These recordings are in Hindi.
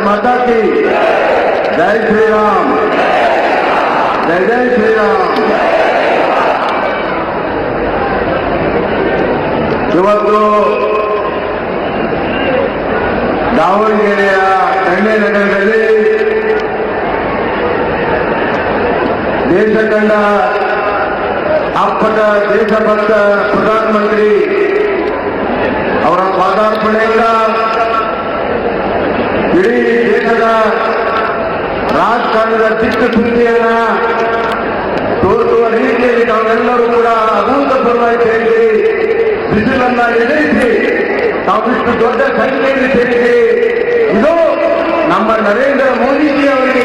माता की जय श्री राम, जय जय श्री राम। ಇವತ್ತು ದಾವಣಗೆರೆಯ ಎಣ್ಣೆ ನಗರದಲ್ಲಿ ದೇಶ ಕಂಡ ಅಪ್ಪಟ ದೇಶಭಕ್ತ ಪ್ರಧಾನಮಂತ್ರಿ ಅವರ ಪಾದಾರ್ಪಣೆಯಿಂದ ಇಡೀ ದೇಶದ ರಾಜಕಾರಣದ ಚಿತ್ತಶುದ್ಧಿಯನ್ನ ತೋರಿಸುವ ರೀತಿಯಲ್ಲಿ ನಾವೆಲ್ಲರೂ ಕೂಡ ಅಭೂತಪೂರ್ವವಾಗಿ ಸೇರಿಸಿ ಬಿಸಿಲನ್ನ ಎದುರಿಸಿ ತಾವಿಷ್ಟು ದೊಡ್ಡ ಸಂಖ್ಯೆಯಲ್ಲಿ ಸೇರಿಸಿ ಇದು ನಮ್ಮ ನರೇಂದ್ರ ಮೋದಿಜಿ ಅವರಿಗೆ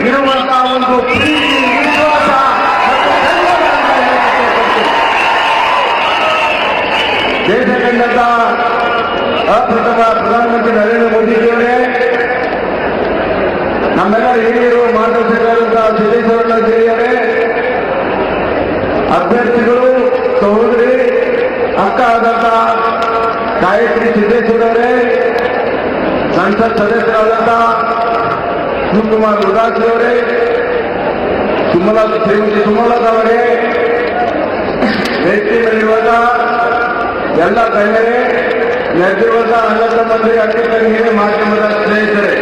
ಇರುವಂತಹ ಒಂದು ಪ್ರೀತಿ, ವಿಶ್ವಾಸ ದೇಶ ಕಂಡಂತ ಅಪ್ರಥಮ ಪ್ರಧಾನಮಂತ್ರಿ ನರೇಂದ್ರ ಮೋದಿಜಿಯವರೇ, ನಮ್ಮೆಲ್ಲ ಹಿರಿಯರು ಮಾರ್ಗದರ್ಶಕರಾದಂತಹ ಸಿದ್ದೇಶ್ವರ ಜಿಲ್ಲೆಯವರೇ, ಅಭ್ಯರ್ಥಿಗಳು, ಸಹೋದರಿ ಅಕ್ಕ ಆದಂತಹ ಗಾಯತ್ರಿ ಸಿದ್ದೇಶ್ವರವರೇ, ಸಂಸತ್ ಸದಸ್ಯರಾದಂತಹ ಶಿವಕುಮಾರ್ ಉದಾಸಿಯವರೇ, ಶ್ರೀಮತಿ ಸುಮಲತಾವರೇ, ವೇದಿಕೆಯಲ್ಲಿರುವಾಗ ಎಲ್ಲ ಗಣ್ಯರೇ, ನೆರೆದಿರುವಂತ ಅಣ್ಣ ತಮ್ಮಂದಿರೇ, ಅಕ್ಕ ತಂಗಿಯರೇ, ಮಾಧ್ಯಮದ ಸ್ನೇಹಿತರೇ,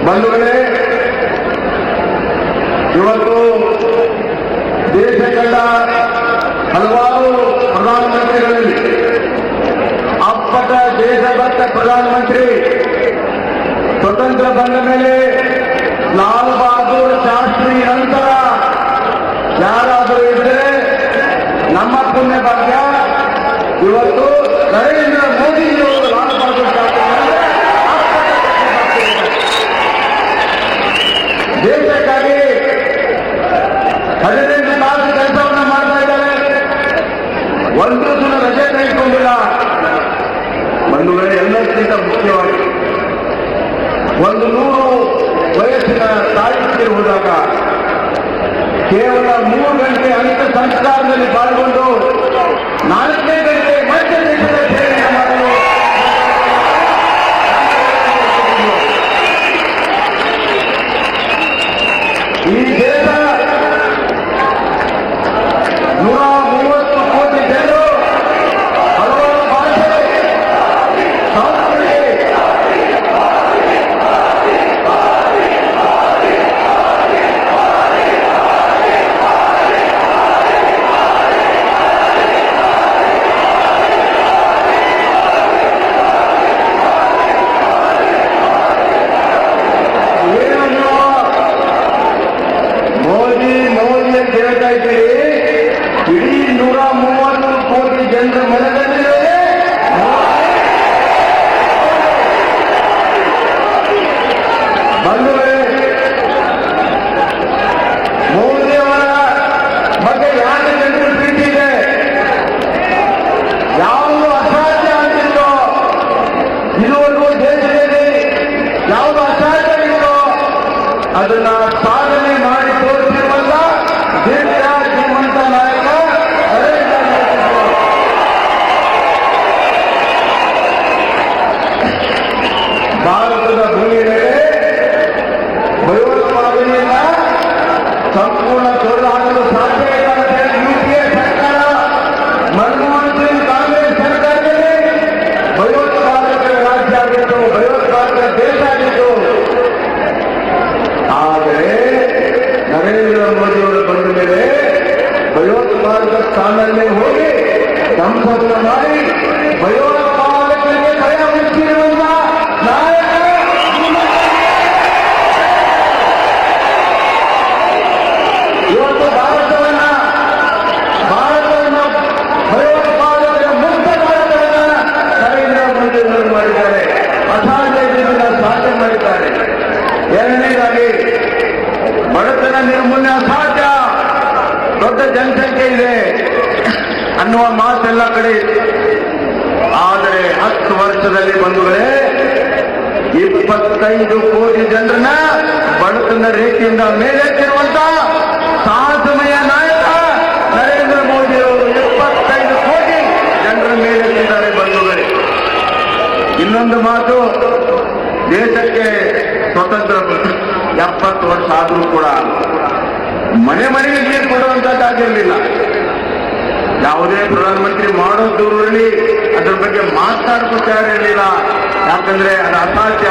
ಬಂಧುಗಳೇ, ಇವತ್ತು ದೇಶ ಕಂಡ ಹಲವಾರು ಪ್ರಧಾನಮಂತ್ರಿಗಳಲ್ಲಿ ಅಪ್ಪಟ ದೇಶಭಕ್ತ ಪ್ರಧಾನಮಂತ್ರಿ ಸ್ವತಂತ್ರ ಬಂದ ಮೇಲೆ ಲಾಲ್ ಬಹದ್ದೂರ್ ಶಾಸ್ತ್ರಿ ನಂತರ ಯಾರಾದರೂ ಇದ್ರೆ ನಮ್ಮ ಪುಣ್ಯ ಭಾಗ್ಯ. ಇವತ್ತು ನರೇಂದ್ರ ಮೋದಿಜಿಯವರು ಲಾಲ್ ಬಹದ್ದೂರ್ ಶಾಸ್ತ್ರಿ ದೇಶಕ್ಕಾಗಿ 15 ತಾಸು ಕೆಲಸವನ್ನು ಮಾಡ್ತಾ ಇದ್ದಾರೆ. ಒಂದು ದಿನ ರಜೆ ತೆಗೆದುಕೊಂಡಿಲ್ಲ. ಬಂಧುಗಳೇ, ಎಲ್ಲಕ್ಕಿಂತ ಮುಖ್ಯವಾಗಿ 100 ವಯಸ್ಸಿನ ತಾಯಿ ಹೋದಾಗ ಕೇವಲ 3 ಗಂಟೆ ಅಂತ್ಯ ಸಂಸ್ಕಾರದಲ್ಲಿ ಪಾಲ್ಗೊಂಡು 4ನೇ ಗಂಟೆ ಮಧ್ಯ ದೇಶದ ಸೇವೆಯನ್ನು ಮಾಡಲು ಈ ದೇಶ 130 ಕೋಟಿ ಜನರು, ಹಲವಾರು ಭಾಷೆ, ಸಂಸ್ಕೃತಿ, ಮೋದಿ ಅಂತ ಹೇಳ್ತಾ ಇದ್ದೀರಿ. ಇಡೀ 130 ಕೋಟಿ ಜನರ ಮನದಲ್ಲಿ ಬಂಧುಗಳೇ, ಮೋದಿಯವರ ಬಗ್ಗೆ ಯಾಕೆ ಜನರ ಪ್ರೀತಿ ಇದೆ? ಯಾವುದು ಅಸಾಧ್ಯ ಅಂತಿತ್ತೋ, ಇದುವರೆಗೂ ದೇಶದಲ್ಲಿ ಯಾವುದು ಅಸಾಧ್ಯ ಇತ್ತೋ ಅದನ್ನ ಸಾಧನೆ ಮಾಡಿ ತೋರಿಸಿರುವಂತ ದೇಶ ಶ್ರೀಮಂತ ನಾಯಕ ನರೇಂದ್ರ ಮೋದಿ. ಭಾರತದ ಭೂಮಿ ಮೇಲೆ ಭಯೋತ್ಪಾದನೆಯನ್ನ ಸಂಪೂರ್ಣ ತೊಡೆದುಹಾಕಲು ಸಾಧ್ಯ ಇಲ್ಲ ಅಂತ ಹೇಳಿ ಯುಪಿಎ ಸರ್ಕಾರ, ಮನಮೋಹನ್ ಸಿಂಗ್ ಕಾಂಗ್ರೆಸ್ ಸರ್ಕಾರದಲ್ಲಿ ಭಯೋತ್ಪಾದಕರ ರಾಜ್ಯ ಆಗಿತ್ತು, ಭಯೋತ್ಪಾದಕ ದೇಶ ಆಗಿತ್ತು. ಆದರೆ ನರೇಂದ್ರ ಮೋದಿಯವರು ಬಂದ ಮೇಲೆ ಭಯೋತ್ಪಾದಕ ಸ್ಥಾನದಲ್ಲಿ ಹೋಗಿ ಸಂಸದನ ಮಾಡಿ ಭಯೋತ್ಪಾದಕರಿಗೆ ಭಯ ಮುಚ್ಚಿರುವಂತ ನಾಯಕ ಇವತ್ತು ಭಾರತವನ್ನ ಭಯೋತ್ಪಾದಕರ ಮುಕ್ತ ಭಾರತವನ್ನ ನರೇಂದ್ರ ಮೋದಿಯವರು ಮಾಡಿದ್ದಾರೆ. ಅಸಾಧ್ಯತೆಯಿಂದ ಸಾಧ್ಯ ಮಾಡಿದ್ದಾರೆ. ಎರಡನೇದಾಗಿ ಬಡತನ ನಿರ್ಮೂಲನೆ ಅಸಾಧ್ಯ, ದೊಡ್ಡ ಜನಸಂಖ್ಯೆ ಇದೆ ಅನ್ನುವ ಮಾತೆಲ್ಲ ಕಡೆ. ಆದರೆ 10 ವರ್ಷದಲ್ಲಿ ಬಂಧುಗಳೇ 25 ಕೋಟಿ ಜನರನ್ನ ಬಡತನ ರೇಖೆಯಿಂದ ಮೇಲೆತ್ತಿರುವಂತ ಸಾಹಸಮಯ ನಾಯಕ ನರೇಂದ್ರ ಮೋದಿ ಅವರು 25 ಕೋಟಿ ಜನರ ಮೇಲೆತ್ತಿದ್ದಾರೆ ಬಂಧುಗಳೇ. ಇನ್ನೊಂದು ಮಾತು, ದೇಶಕ್ಕೆ ಸ್ವತಂತ್ರ 70 ವರ್ಷ ಆದರೂ ಕೂಡ ಮನೆ ಮನೆಗೆ ನೀರು ಕೊಡುವಂತದ್ದಾಗಿರಲಿಲ್ಲ. ಯಾವುದೇ ಪ್ರಧಾನಮಂತ್ರಿ ಮಾಡೋ ದೂರಲ್ಲಿ ಅದರ ಬಗ್ಗೆ ಮಾತನಾಡ್ಕೊಳ್ತಾರಿರಲಿಲ್ಲ. ಯಾಕಂದ್ರೆ ಅದು ಅಸಾಧ್ಯ,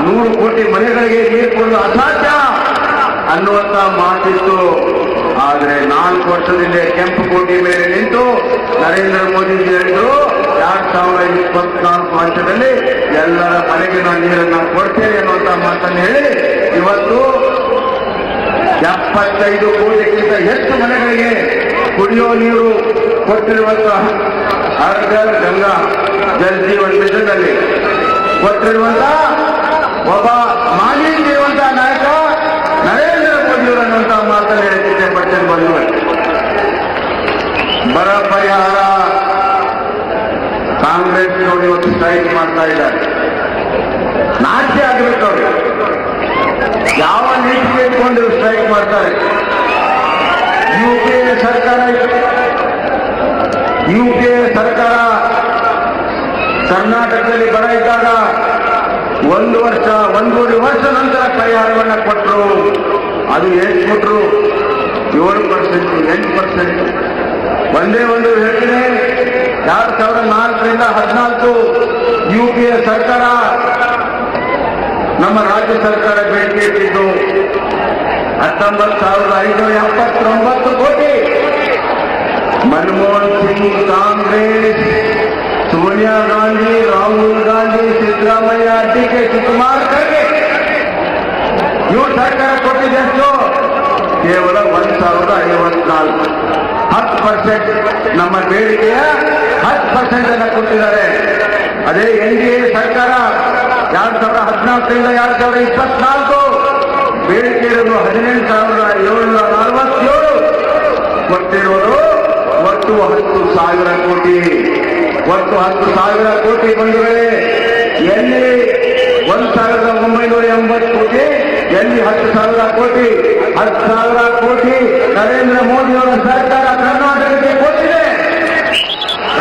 100 ಕೋಟಿ ಮನೆಗಳಿಗೆ ನೀರು ಕೊಡಲು ಅಸಾಧ್ಯ ಅನ್ನುವಂತ ಮಾತಿತ್ತು. ಆದರೆ 4 ವರ್ಷದಿಂದ ಕೆಂಪುಕೋಟೆ ಮೇಲೆ ನಿಂತು ನರೇಂದ್ರ ಮೋದಿ ಹೇಳಿದ್ರು 2024 ವರ್ಷದಲ್ಲಿ ಎಲ್ಲರ ಮನೆಗೆ ನಾನು ನೀರನ್ನು ಕೊಡ್ತೇನೆ ಅನ್ನುವಂತ ಮಾತನ್ನು ಹೇಳಿ ಇವತ್ತು 75 ಕೋಟಿಗಿಂತ ಹೆಚ್ಚು ಮನೆಗಳಿಗೆ ಕುಡಿಯೋ ನೀರು ಕೊಟ್ಟಿರುವಂತಹ ಹರ್ ಘರ್ ಗಂಗಾ ಜಲ್ ಜೀವನ್ ಮಿಷನ್ ಅಲ್ಲಿ ಕೊಟ್ಟಿರುವಂತಹ ಒಬ್ಬ ಮಾಜಿ ಇರುವಂತಹ ನಾಯಕ ನರೇಂದ್ರ ಮೋದಿಯವರು ಅನ್ನುವಂತಹ ಮಾತನ್ನು ಹೇಳುತ್ತಿದ್ದೆ. ಪಟ್ಟಣ ಬಂಧುಗಳು, ಬರ ಪರಿಹಾರ ಕಾಂಗ್ರೆಸ್ನವರು ಇವತ್ತು ಸ್ಟ್ರೈಕ್ ಮಾಡ್ತಾ ಇದ್ದಾರೆ. ನಾಟ್ಯ ಆಗಬೇಕು ಅವರು. ಯಾವ ನೀತಿಗೆ ಇಟ್ಕೊಂಡು ಸ್ಟ್ರೈಕ್ ಮಾಡ್ತಾರೆ? ಯುಪಿಎ ಸರ್ಕಾರ ಕರ್ನಾಟಕದಲ್ಲಿ ಬರ ಇದ್ದಾಗ 1 ವರ್ಷ ನಂತರ ಪರಿಹಾರವನ್ನು ಕೊಟ್ಟರು. ಅದು ಎಷ್ಟು ಕೊಟ್ಟರು? 7%, 8%. ಒಂದೇ ಒಂದು ಹೇಳ್ತೀನಿ, 2004ರಿಂದ 2014 ಯುಪಿಎ ಸರ್ಕಾರ ನಮ್ಮ ರಾಜ್ಯ ಸರ್ಕಾರ ಬೇಡಿಕೆ ಇಟ್ಟಿದ್ದು 19,579 ಕೋಟಿ. ಮನಮೋಹನ್ ಸಿಂಗ್, ಕಾಂಗ್ರೆಸ್, ಸೋನಿಯಾ ಗಾಂಧಿ, ರಾಹುಲ್ ಗಾಂಧಿ, ಸಿದ್ದರಾಮಯ್ಯ, ಡಿ.ಕೆ. ಶಿವಕುಮಾರ್ ಖರ್ಗೆ ಇವರು ಸರ್ಕಾರ ಕೊಟ್ಟಿದ್ದೆಷ್ಟು? ಕೇವಲ 1,054. 10% ನಮ್ಮ ಬೇಡಿಕೆಯ 10% ಅನ್ನು ಕೊಟ್ಟಿದ್ದಾರೆ. ಅದೇ ಎನ್ಡಿಎ ಸರ್ಕಾರ 2014ರಿಂದ 2024 ಬೇಡಿಕೆ ಇರೋದು 18,747 ಕೊಟ್ಟಿರೋದು ಒಟ್ಟು 10,000 ಕೋಟಿ. ಒಟ್ಟು 10,000 ಕೋಟಿ ಬಂಧುಗಳೇ. ಎಲ್ಲಿ 1,980 ಕೋಟಿ, ಎಲ್ಲಿ 10,000 ಕೋಟಿ? 10,000 ಕೋಟಿ ನರೇಂದ್ರ ಮೋದಿಯವರ ಸರ್ಕಾರ ಕರ್ನಾಟಕಕ್ಕೆ ಕೊಟ್ಟಿದೆ.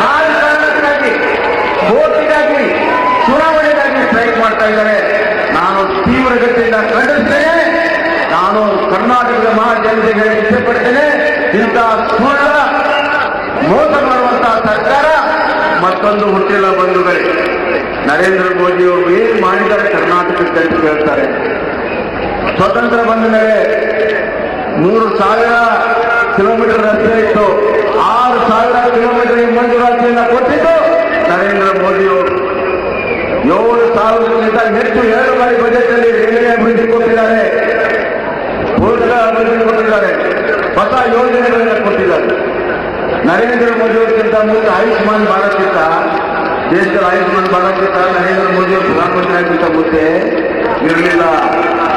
ರಾಜಕಾರಣಕ್ಕಾಗಿ, ವೋಟಿಗಾಗಿ, ಚುನಾವಣೆಗಾಗಿ ಸ್ಟ್ರೈಕ್ ಮಾಡ್ತಾ ಇದ್ದಾರೆ. ನಾನು ತೀವ್ರಗತಿಯಿಂದ ಖಂಡಿಸ್ತೇನೆ. ನಾನು ಕರ್ನಾಟಕದ ಮಹಾಜನತೆಗೆ ಇಷ್ಟಪಡ್ತೇನೆ. ಇಂತಹ ಸುಳ್ಳ ಮೋಸ ಮಾಡುವಂತಹ ಸರ್ಕಾರ ಮತ್ತೊಂದು ಹುಟ್ಟಿಲ್ಲ ಬಂಧುಗಳೇ. ನರೇಂದ್ರ ಮೋದಿಯವರು ಏನು ಮಾಡಿದ್ದಾರೆ ಕರ್ನಾಟಕಕ್ಕೆ ಅಂತ ಹೇಳ್ತಾರೆ. ಸ್ವತಂತ್ರ ಬಂದ ಮೇಲೆ 3,000 ಕಿಲೋಮೀಟರ್ ರಸ್ತೆ ಇತ್ತು. 6,000 ಕಿಲೋಮೀಟರ್ ಮಂಜೂರಾತಿಯನ್ನು ಕೊಟ್ಟಿದ್ದು ನರೇಂದ್ರ ಮೋದಿಯವರು. 7,000ಕ್ಕಿಂತ ಹೆಚ್ಚು 2 ಬಾರಿ ಬಜೆಟ್ ಅಲ್ಲಿ ರೈಲ್ವೆ ಅಭಿವೃದ್ಧಿ ಕೊಟ್ಟಿದ್ದಾರೆ, ರೋಡ್ಗಳ ಅಭಿವೃದ್ಧಿ ಕೊಟ್ಟಿದ್ದಾರೆ, ಹೊಸ ಯೋಜನೆಗಳನ್ನು ಕೊಟ್ಟಿದ್ದಾರೆ. ನರೇಂದ್ರ ಮೋದಿಯವರಿಗಿಂತ ಮುಂದೆ ಆಯುಷ್ಮಾನ್ ಭಾರತ್ ಇತ್ತ, ದೇಶದಲ್ಲಿ ಆಯುಷ್ಮಾನ್ ಭಾರತ್ ಇತ್ತ. ನರೇಂದ್ರ ಮೋದಿಯವರು ಪ್ರಧಾನಮಂತ್ರಿ ಆಗಿಂತ ಮುಂದೆ ಇರಲಿಲ್ಲ.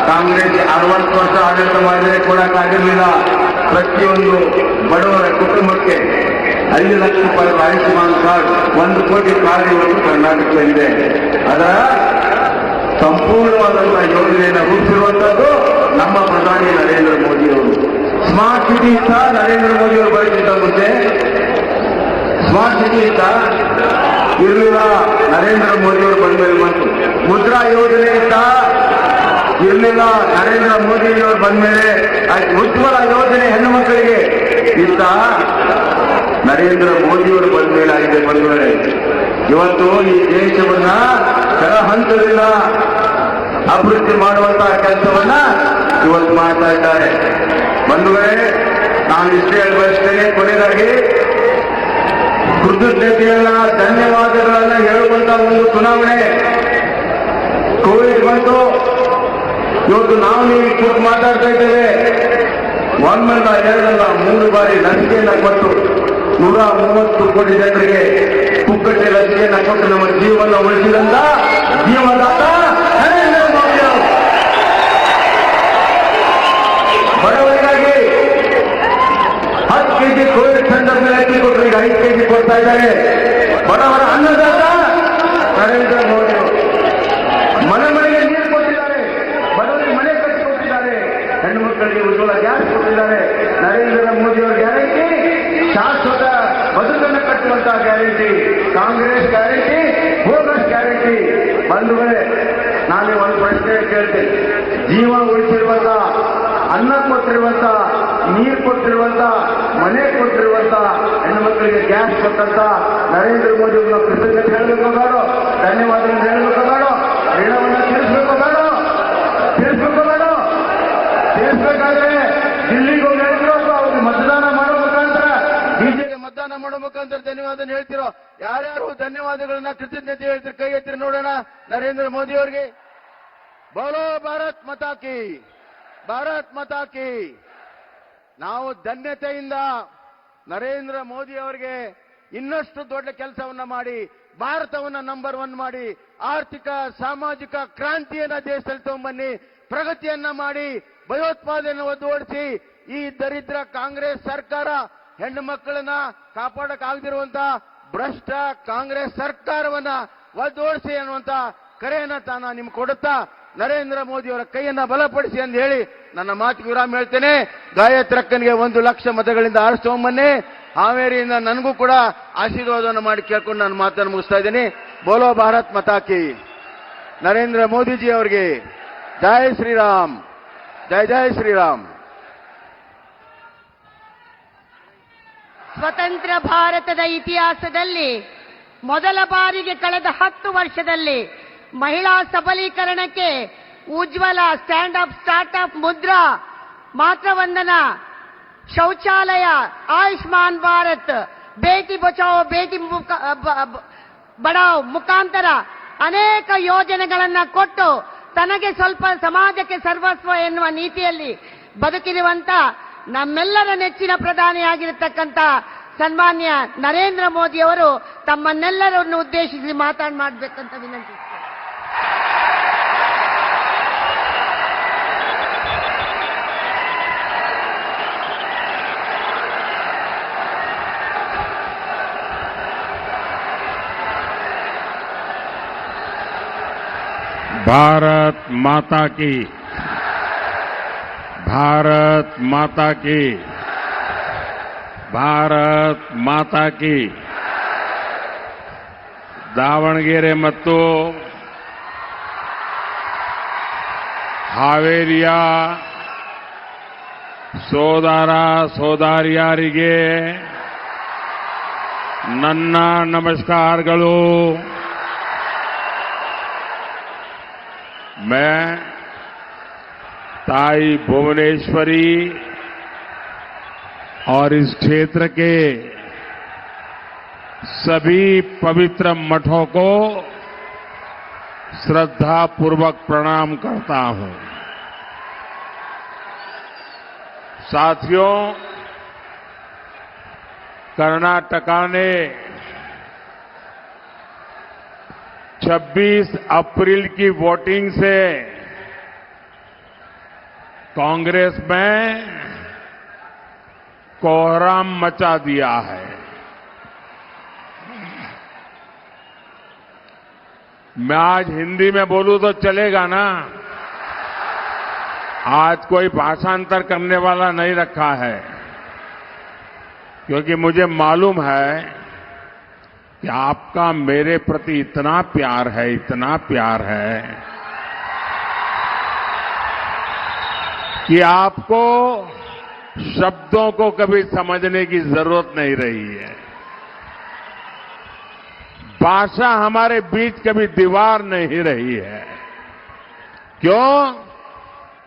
ಕಾಂಗ್ರೆಸ್ 60 ವರ್ಷ ಆಡಳಿತ ಮಾಡಿದರೆ ಕೊಡಕ್ಕಾಗಿರಲಿಲ್ಲ. ಪ್ರತಿಯೊಂದು ಬಡವರ ಕುಟುಂಬಕ್ಕೆ 5 ಲಕ್ಷ ರೂಪಾಯಿ ಆಯುಷ್ಮಾನ್ ಕಾರ್ಡ್, 1 ಕೋಟಿ ಕಾರ್ಡ್ ಇವತ್ತು ಕರ್ನಾಟಕದಲ್ಲಿದೆ. ಅದರ ಸಂಪೂರ್ಣವಾದಂತಹ ಯೋಜನೆಯನ್ನು ರೂಪಿಸಿರುವಂತದ್ದು ನಮ್ಮ ಪ್ರಧಾನಿ ನರೇಂದ್ರ ಮೋದಿಯವರು. ಸ್ಮಾರ್ಟ್ ಸಿಟಿ ಇತ್ತ ನರೇಂದ್ರ ಮೋದಿಯವರು ಬರೆದಿದ್ದ ಮುಂಚೆ ಸ್ಮಾರ್ಟ್ ಸಿಟಿ ಇತ್ತ ಇರಲಿಲ್ಲ. ನರೇಂದ್ರ ಮೋದಿಯವರು ಬಂದ ಮೇಲೆ ಬಂತು. ಮುದ್ರಾ ಯೋಜನೆ ಇತ್ತ ಇರಲಿಲ್ಲ. ನರೇಂದ್ರ ಮೋದಿಯವರು ಬಂದ ಮೇಲೆ ಉಜ್ವಲ ಯೋಜನೆ ಹೆಣ್ಣು ಮಕ್ಕಳಿಗೆ ಇತ್ತ ನರೇಂದ್ರ ಮೋದಿಯವರು ಬಂದ ಮೇಲೆ ಆಗಿದೆ. ಬಂಧುಗಳೇ, ಇವತ್ತು ಈ ದೇಶವನ್ನ ಕೆಳ ಹಂತದಿಂದ ಅಭಿವೃದ್ಧಿ ಮಾಡುವಂತಹ ಕೆಲಸವನ್ನ ಇವತ್ತು ಮಾಡ್ತಾ ಇದ್ದಾರೆ. ಬಂಧುಗಳೇ, ನಾನು ಇಷ್ಟೇ ಬಯಸ್ತೇನೆ. ಕೊನೆಯದಾಗಿ ಕೃತಜ್ಞತೆಯನ್ನ, ಧನ್ಯವಾದಗಳನ್ನ ಹೇಳುವಂತಹ ಒಂದು ಚುನಾವಣೆ. ಕೋವಿಡ್ ಬಂತು, ಇವತ್ತು ನಾವು ನೀವು ಕೂತು ಮಾತಾಡ್ತಾ ಇದ್ದೇವೆ. 1 ಅಲ್ಲ 2 ಅಲ್ಲ 3 ಬಾರಿ ಲಸಿಕೆಯನ್ನು ಕೊಟ್ಟು 130 ಕೋಟಿ ಜನರಿಗೆ ಪುಕ್ಕಟ್ಟೆ ಲಸಿಕೆಯನ್ನು ಕೊಟ್ಟು ನಮ್ಮ ಜೀವನ ಉಳಿಸಿದಂತ ಜೀವದಾತ ನರೇಂದ್ರ ಮೋದಿ ಅವರು. ಬಡವರಿಗಾಗಿ 10 ಕೆಜಿ ಕೋವಿಡ್ ಸಂದರ್ಭದಲ್ಲಿ ಅಕ್ಕಿ ಕೊಟ್ಟರು, ಈಗ 5 ಕೆಜಿ ಕೊಡ್ತಾ ಇದ್ದಾರೆ. ಬಡವರ ಅನ್ನದಾತ ನರೇಂದ್ರ ಮೋದಿ ಅವರು. ಮನೆ ಮನೆಗೆ ನೀರು ಕೊಟ್ಟಿದ್ದಾರೆ, ಬಡವರಿಗೆ ಮನೆ ಕಟ್ಟಿ ಕೊಟ್ಟಿದ್ದಾರೆ, ಹೆಣ್ಣು ಮಕ್ಕಳಿಗೆ ಉಜ್ವಲ ಗ್ಯಾಸ್ ಕೊಟ್ಟಿದ್ದಾರೆ. ನರೇಂದ್ರ ಮೋದಿ ಅವರ ಗ್ಯಾರಂಟಿ ಶಾಶ್ವತ ಬದುಕನ್ನು ಕಟ್ಟುವಂತಹ guarantee. Congress guarantee bogus guarantee. ಬಂಧುಗಳೇ, ನಾನು ಒಂದು ಪ್ರಶ್ನೆ ಕೇಳ್ತೇನೆ. ಜೀವ ಉಳಿಸಿರುವಂತ, ಅನ್ನ ಕೊಟ್ಟಿರುವಂತ, ನೀರು ಕೊಟ್ಟಿರುವಂತ, ಮನೆ ಕೊಟ್ಟಿರುವಂತ, ಹೆಣ್ಣು ಮಕ್ಕಳಿಗೆ ಗ್ಯಾಸ್ ಕೊಟ್ಟಂತ ನರೇಂದ್ರ ಮೋದಿ ಅವರ ಕೃತಜ್ಞತೆ ಹೇಳಬೇಕು ಬೇಡ, ಧನ್ಯವಾದಗಳನ್ನು ಹೇಳಬೇಕು ಬೇಡ, ಋಣವನ್ನು ತೀರಿಸಬೇಕು ಬೇಡ, ತೀರಿಸಬೇಕಾದ್ರೆ ದಿಲ್ಲಿಗೆ ಹೋಗಿ ಹೇಳಿದ್ರು ಅವ್ರಿಗೆ ಮತದಾನ ಮಾಡೋ ಮುಖಾಂತರ, ಬಿಜೆಪಿ ಮತದಾನ ಮಾಡೋ ಮುಖಾಂತರ ಧನ್ಯವಾದ ಹೇಳ್ತಿರೋ. ಯಾರ್ಯಾರು ಧನ್ಯವಾದಗಳನ್ನ ಕೃತಜ್ಞತೆ ಹೇಳ್ತೀರಿ ಕೈ ಎತ್ತಿರಿ ನೋಡೋಣ. ನರೇಂದ್ರ ಮೋದಿ ಅವರಿಗೆ ಬೋಲೋ ಭಾರತ್ ಮಾತಾ ಕಿ, ಭಾರತ್ ಮಾತಾ ಕಿ. ನಾವು ಧನ್ಯತೆಯಿಂದ ನರೇಂದ್ರ ಮೋದಿ ಅವರಿಗೆ ಇನ್ನಷ್ಟು ದೊಡ್ಡ ಕೆಲಸವನ್ನ ಮಾಡಿ ಭಾರತವನ್ನ ನಂಬರ್ 1 ಮಾಡಿ ಆರ್ಥಿಕ ಸಾಮಾಜಿಕ ಕ್ರಾಂತಿಯನ್ನ ದೇಶದಲ್ಲಿ ತಗೊಂಬನ್ನಿ, ಪ್ರಗತಿಯನ್ನ ಮಾಡಿ ಭಯೋತ್ಪಾದನೆಯನ್ನು ಒದ್ದೋಡಿಸಿ ಈ ದರಿದ್ರ ಕಾಂಗ್ರೆಸ್ ಸರ್ಕಾರ ಹೆಣ್ಣು ಮಕ್ಕಳನ್ನ ಕಾಪಾಡಕ್ಕಾಗದಿರುವಂತ ಭ್ರಷ್ಟ ಕಾಂಗ್ರೆಸ್ ಸರ್ಕಾರವನ್ನ ಒದ್ದೋಡಿಸಿ ಅನ್ನುವಂತ ಕರೆಯನ್ನ ತಾನ ನಿಮ್ಗೆ ಕೊಡುತ್ತಾ ನರೇಂದ್ರ ಮೋದಿ ಅವರ ಕೈಯನ್ನ ಬಲಪಡಿಸಿ ಅಂತ ಹೇಳಿ ನನ್ನ ಮಾತಿಗೆ ವಿರಾಮ ಹೇಳ್ತೇನೆ. ಗಾಯತ್ರಕ್ಕನಿಗೆ 1 ಲಕ್ಷ ಮತಗಳಿಂದ ಆರಿಸ್ಕೊಂಬನ್ನಿ. ಹಾವೇರಿಯಿಂದ ನನಗೂ ಕೂಡ ಆಶೀರ್ವಾದವನ್ನು ಮಾಡಿ ಕೇಳ್ಕೊಂಡು ನಾನು ಮಾತನ್ನು ಮುಗಿಸ್ತಾ ಇದ್ದೀನಿ. ಬೋಲೋ ಭಾರತ್ ಮಾತಾ ಕಿ. ನರೇಂದ್ರ ಮೋದಿಜಿ ಅವರಿಗೆ ಜೈ ಶ್ರೀರಾಮ್, ಜೈ ಜೈ ಶ್ರೀರಾಮ್. ಸ್ವತಂತ್ರ ಭಾರತದ ಇತಿಹಾಸದಲ್ಲಿ ಮೊದಲ ಬಾರಿಗೆ ಕಳೆದ 10 ವರ್ಷದಲ್ಲಿ ಮಹಿಳಾ ಸಬಲೀಕರಣಕ್ಕೆ Ujjwala, stand up, start up, Mudra, Matruvandana, ಶೌಚಾಲಯ, ಆಯುಷ್ಮಾನ್ ಭಾರತ್, ಬೇಟಿ ಬಚಾವೋ ಬೇಟಿ ಬಡಾವ್ ಮುಖಾಂತರ ಅನೇಕ ಯೋಜನೆಗಳನ್ನ ಕೊಟ್ಟು ತನಗೆ ಸ್ವಲ್ಪ ಸಮಾಜಕ್ಕೆ ಸರ್ವಸ್ವ ಎನ್ನುವ ನೀತಿಯಲ್ಲಿ ಬದುಕಿರುವಂತ ನಮ್ಮೆಲ್ಲರ ನೆಚ್ಚಿನ ಪ್ರಧಾನಿಯಾಗಿರತಕ್ಕಂಥ ಸನ್ಮಾನ್ಯ ನರೇಂದ್ರ ಮೋದಿ ಅವರು ತಮ್ಮನ್ನೆಲ್ಲರನ್ನು ಉದ್ದೇಶಿಸಿ ಮಾತನಾಡಬೇಕಂತ ವಿನಂತಿಸ್ತೇನೆ. भारत माता की, भारत माता की, भारत माता की. ದಾವಣಗೆರೆ ಮತ್ತು ಹಾವೇರಿಯ ಸೋದರ ಸೋದರಿಯರಿಗೆ ನನ್ನ ನಮಸ್ಕಾರಗಳು. मैं ताई भुवनेश्वरी और इस क्षेत्र के सभी पवित्र मठों को श्रद्धापूर्वक प्रणाम करता हूं. साथियों, कर्नाटका ने 26 अप्रैल की वोटिंग से कांग्रेस में कोहराम मचा दिया है. मैं आज हिंदी में बोलूं तो चलेगा ना? आज कोई भाषांतर करने वाला नहीं रखा है, क्योंकि मुझे मालूम है कि आपका मेरे प्रति इतना प्यार है, इतना प्यार है कि आपको शब्दों को कभी समझने की जरूरत नहीं रही है. भाषा हमारे बीच कभी दीवार नहीं रही है. क्यों?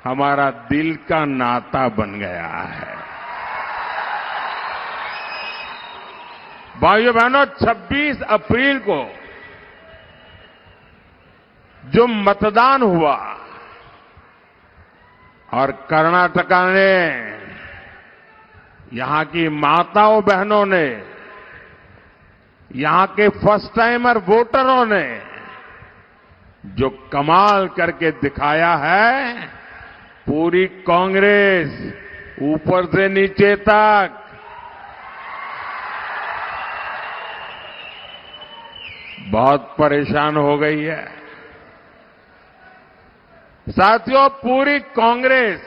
हमारा दिल का नाता बन गया है. भाइयों बहनों, 26 अप्रैल को जो मतदान हुआ और कर्नाटका ने, यहां की माताओं बहनों ने, यहां के फर्स्ट टाइमर वोटरों ने जो कमाल करके दिखाया है, पूरी कांग्रेस ऊपर से नीचे तक बहुत परेशान हो गई है. साथियों, पूरी कांग्रेस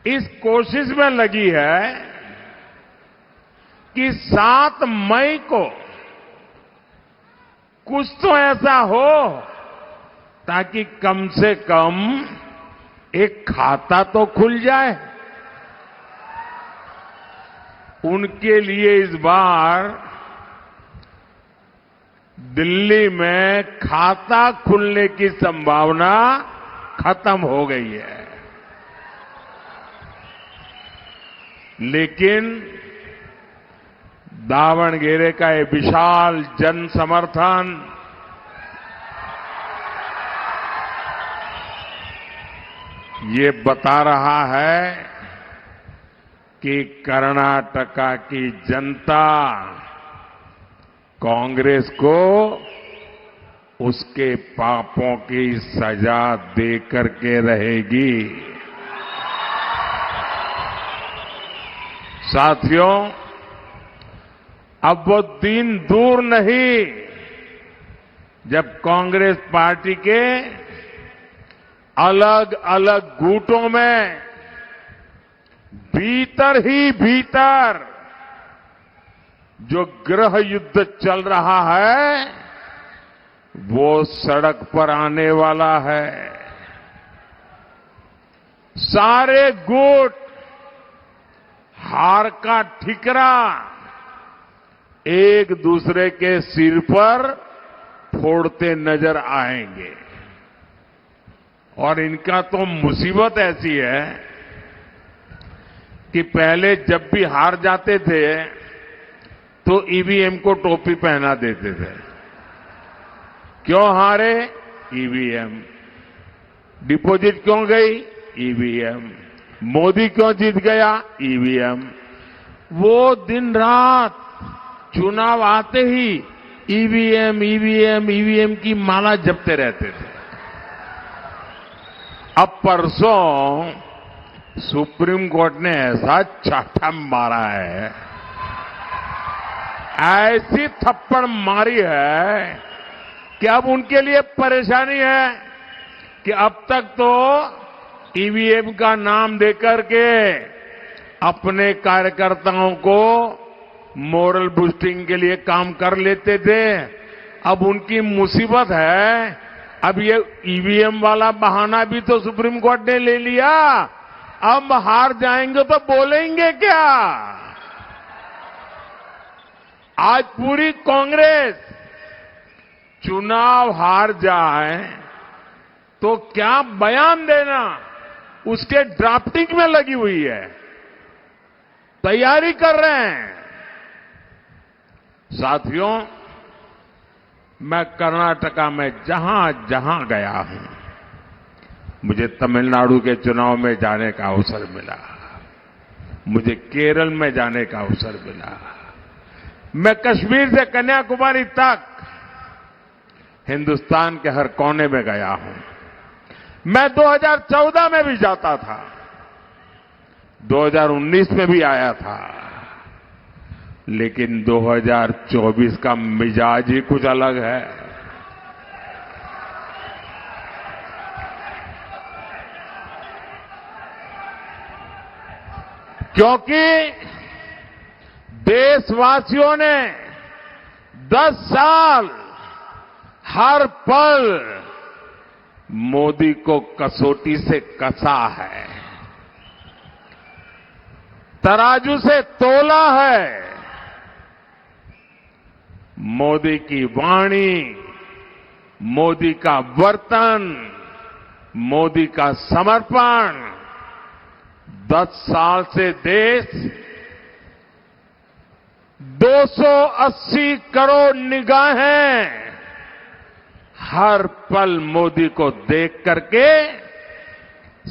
इस कोशिश में लगी है कि 7 मई को कुछ तो ऐसा हो ताकि कम से कम एक खाता तो खुल जाए। उनके लिए इस बार दिल्ली में खाता खुलने की संभावना खत्म हो गई है। लेकिन दावणगेरे का ये विशाल जन समर्थन ये बता रहा है कि कर्नाटका की जनता कांग्रेस को उसके पापों की सजा दे करके रहेगी। साथियों, अब वो दिन दूर नहीं जब कांग्रेस पार्टी के अलग अलग गुटों में भीतर ही भीतर जो गृह युद्ध चल रहा है वो सड़क पर आने वाला है। सारे गुट हार का ठिकरा एक दूसरे के सिर पर फोड़ते नजर आएंगे। और इनका तो मुसीबत ऐसी है कि पहले जब भी हार जाते थे तो ईवीएम को टोपी पहना देते थे। क्यों हारे? ईवीएम। डिपॉजिट क्यों गई? ईवीएम। मोदी क्यों जीत गया? ईवीएम। वो दिन रात चुनाव आते ही ईवीएम ईवीएम ईवीएम की माला जपते रहते थे। अब परसों सुप्रीम कोर्ट ने ऐसा चाटा मारा है, ऐसी थप्पड़ मारी है कि अब उनके लिए परेशानी है कि अब तक तो ईवीएम का नाम देकर के अपने कार्यकर्ताओं को मोरल बूस्टिंग के लिए काम कर लेते थे। अब उनकी मुसीबत है, अब ये ईवीएम वाला बहाना भी तो सुप्रीम कोर्ट ने ले लिया। अब हार जाएंगे तो बोलेंगे क्या? आज पूरी कांग्रेस चुनाव हार जाए तो क्या बयान देना उसके ड्राफ्टिंग में लगी हुई है, तैयारी कर रहे हैं। साथियों, मैं कर्नाटका में जहां जहां गया हूं, मुझे तमिलनाडु के चुनाव में जाने का अवसर मिला, मुझे केरल में जाने का अवसर मिला, मैं कश्मीर से कन्याकुमारी तक हिंदुस्तान के हर कोने में गया हूं। मैं 2014 में भी जाता था, 2019 में भी आया था, लेकिन 2024 का मिजाज ही कुछ अलग है। क्योंकि देशवासियों ने 10 साल हर पल मोदी को कसौटी से कसा है, तराजू से तोला है। मोदी की वाणी, मोदी का वर्तन, मोदी का समर्पण, 10 साल से देश 280 करोड़ निगाहें हर पल मोदी को देख करके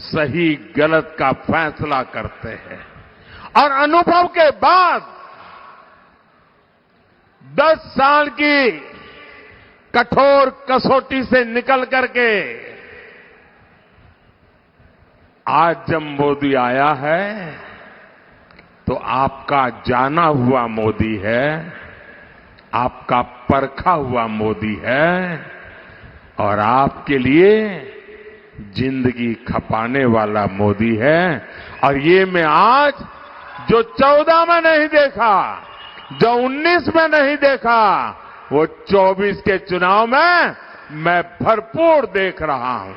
सही गलत का फैसला करते हैं। और अनुभव के बाद 10 साल की कठोर कसौटी से निकल करके आज जब मोदी आया है तो आपका जाना हुआ मोदी है, आपका परखा हुआ मोदी है और आपके लिए जिंदगी खपाने वाला मोदी है। और ये मैं आज जो 14 में नहीं देखा, जो 19 में नहीं देखा, वो 24 के चुनाव में मैं भरपूर देख रहा हूं।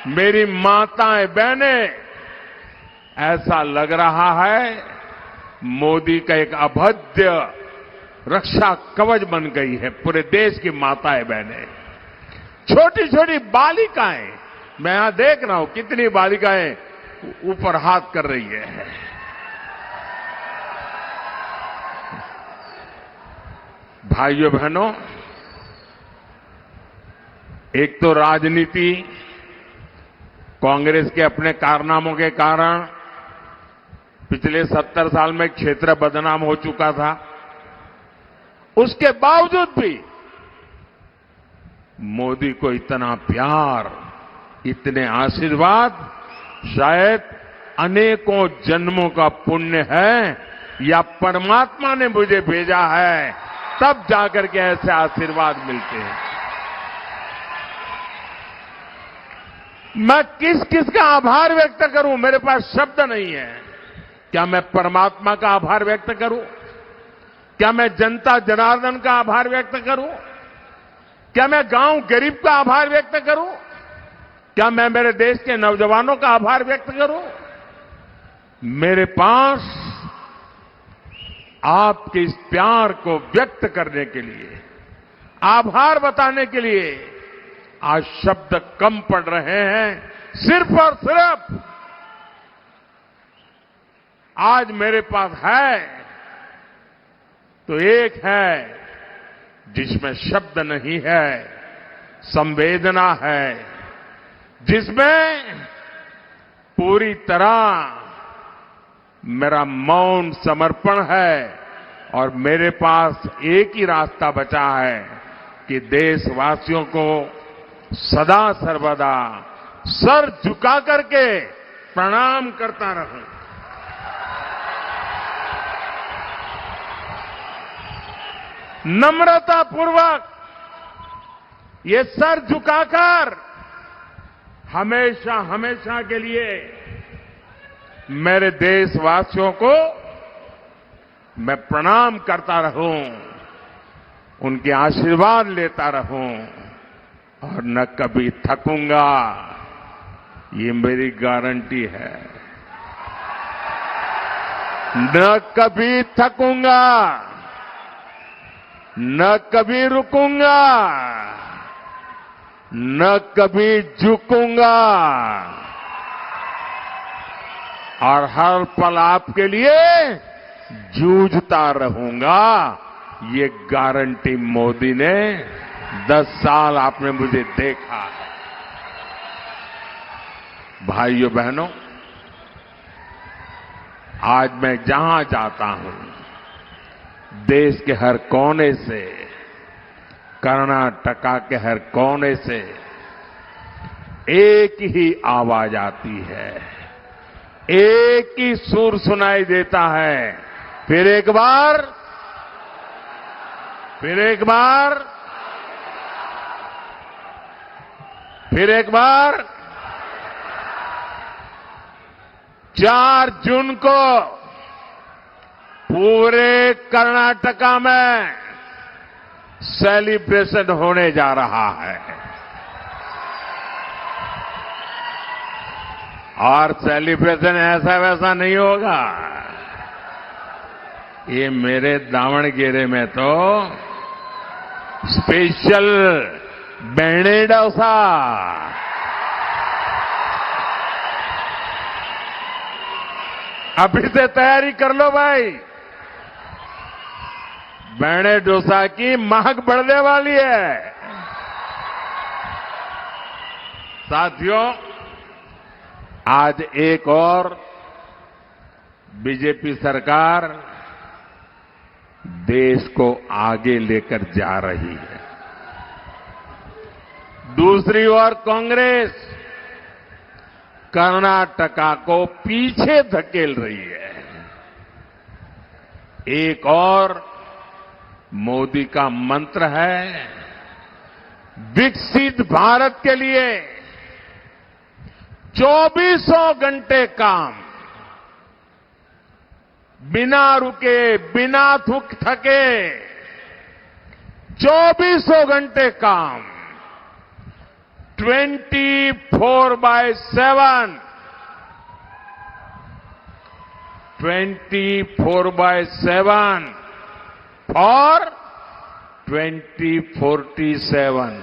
मेरी माताएं बहनें, ऐसा लग रहा है मोदी का एक अभेद्य रक्षा कवच बन गई है पूरे देश की माताएं बहनें। छोटी छोटी बालिकाएं, मैं यहां देख रहा हूं कितनी बालिकाएं ऊपर हाथ कर रही है। भाइयों बहनों, एक तो राजनीति कांग्रेस के अपने कारनामों के कारण पिछले 70 साल में क्षेत्र बदनाम हो चुका था। उसके बावजूद भी मोदी को इतना प्यार, इतने आशीर्वाद शायद अनेकों जन्मों का पुण्य है या परमात्मा ने मुझे भेजा है, तब जाकर के ऐसे आशीर्वाद मिलते हैं। मैं किस किस का आभार व्यक्त करूं, मेरे पास शब्द नहीं है। क्या मैं परमात्मा का आभार व्यक्त करूं? क्या मैं जनता जनार्दन का आभार व्यक्त करूं? क्या मैं गांव गरीब का आभार व्यक्त करूं? क्या मैं मेरे देश के नौजवानों का आभार व्यक्त करूं? मेरे पास आपके इस प्यार को व्यक्त करने के लिए, आभार बताने के लिए आज शब्द कम पड़ रहे हैं। सिर्फ और सिर्फ आज मेरे पास है तो एक है जिसमें शब्द नहीं है, संवेदना है, जिसमें पूरी तरह मेरा मौन समर्पण है। और मेरे पास एक ही रास्ता बचा है कि देशवासियों को सदा सर्वदा सर झुका करके प्रणाम करता रहूं। नम्रता पूर्वक ये सर झुकाकर हमेशा हमेशा के लिए मेरे देशवासियों को मैं प्रणाम करता रहूं, उनके आशीर्वाद लेता रहूं और न कभी थकूंगा, ये मेरी गारंटी है। न कभी थकूंगा, न कभी रुकूंगा, न कभी झुकूंगा और हर पल आपके लिए जूझता रहूंगा। ये गारंटी मोदी ने 10 साल आपने मुझे देखा। भाइयों बहनों, आज मैं जहां जाता हूं देश के हर कोने से, कर्नाटका के हर कोने से एक ही आवाज आती है, एक ही सुर सुनाई देता है। फिर एक बार, फिर एक बार, फिर एक बार 4 जून को पूरे कर्नाटका में सेलिब्रेशन होने जा रहा है। और सेलिब्रेशन ऐसा वैसा नहीं होगा। ये मेरे दावणगेरे में तो स्पेशल बेणे डोसा, अभी से तैयारी कर लो भाई। बेणे डोसा की महक बढ़ने वाली है। साथियों, आज एक और बीजेपी सरकार देश को आगे लेकर जा रही है। दूसरी ओर कांग्रेस कर्नाटका को पीछे धकेल रही है। एक और मोदी का मंत्र है, विकसित भारत के लिए 24 घंटे काम, बिना रुके, बिना थके, 24 घंटे काम, 24/7, 24/7 और 2047।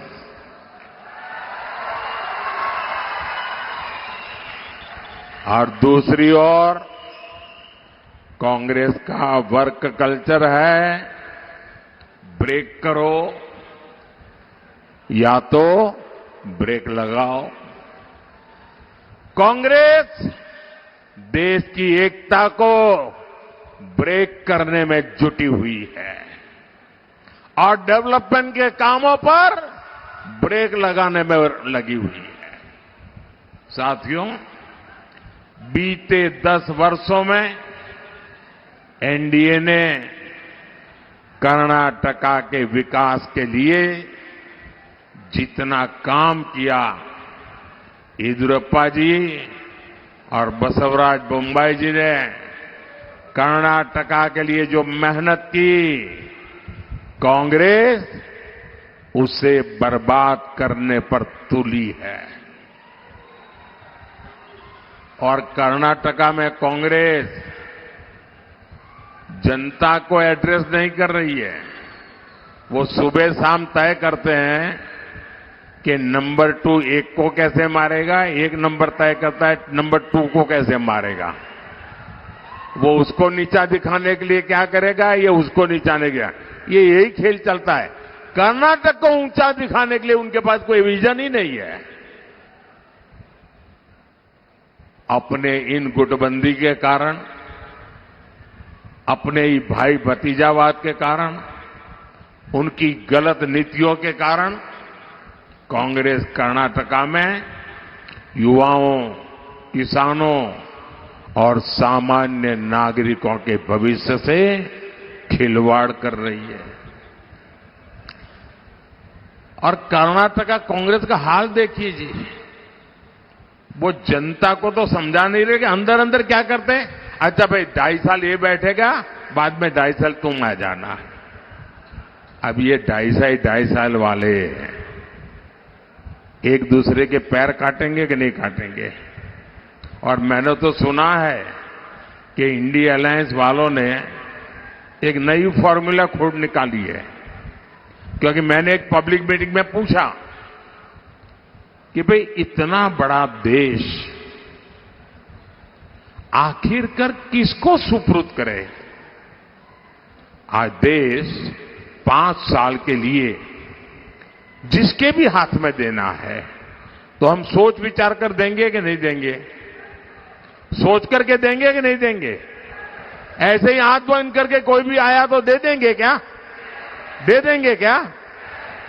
और दूसरी ओर कांग्रेस का वर्क कल्चर है, ब्रेक करो या तो ब्रेक लगाओ। कांग्रेस देश की एकता को ब्रेक करने में जुटी हुई है और डेवलपमेंट के कामों पर ब्रेक लगाने में लगी हुई है। साथियों, बीते 10 वर्षों में एनडीए ने कर्नाटका के विकास के लिए जितना काम किया, येदियुरप्पा जी और बसवराज बोम्माई जी ने कर्नाटका के लिए जो मेहनत की, कांग्रेस उसे बर्बाद करने पर तुली है। और कर्नाटका में कांग्रेस जनता को एड्रेस नहीं कर रही है। वो सुबह शाम तय करते हैं कि नंबर 2 एक को कैसे मारेगा, एक नंबर तय करता है नंबर 2 को कैसे मारेगा। वो उसको नीचा दिखाने के लिए क्या करेगा, ये उसको नीचा नहीं गया, ये यही खेल चलता है। कर्नाटक को ऊंचा दिखाने के लिए उनके पास कोई विजन ही नहीं है। अपने इन गुटबंदी के कारण, अपने ही भाई भतीजावाद के कारण, उनकी गलत नीतियों के कारण कांग्रेस कर्नाटका में युवाओं, किसानों और सामान्य नागरिकों के भविष्य से खिलवाड़ कर रही है। और कर्नाटका कांग्रेस का हाल देखिए जी, वो जनता को तो समझा नहीं रहे कि अंदर अंदर क्या करते हैं। अच्छा भाई 2.5 साल ये बैठेगा, बाद में 2.5 साल तुम आ जाना। अब ये 2.5 साल वाले एक दूसरे के पैर काटेंगे कि नहीं काटेंगे। और मैंने तो सुना है कि इंडिया अलायंस वालों ने एक नई फॉर्मूला खोज निकाली है, क्योंकि मैंने एक पब्लिक मीटिंग में पूछा कि भाई इतना बड़ा देश आखिरकार किसको सुपुर्द करे। आज देश 5 साल के लिए जिसके भी हाथ में देना है तो हम सोच विचार कर देंगे कि नहीं देंगे, सोच करके देंगे कि नहीं देंगे। ऐसे ही हाथ बंद करके कोई भी आया तो दे देंगे क्या, दे देंगे क्या।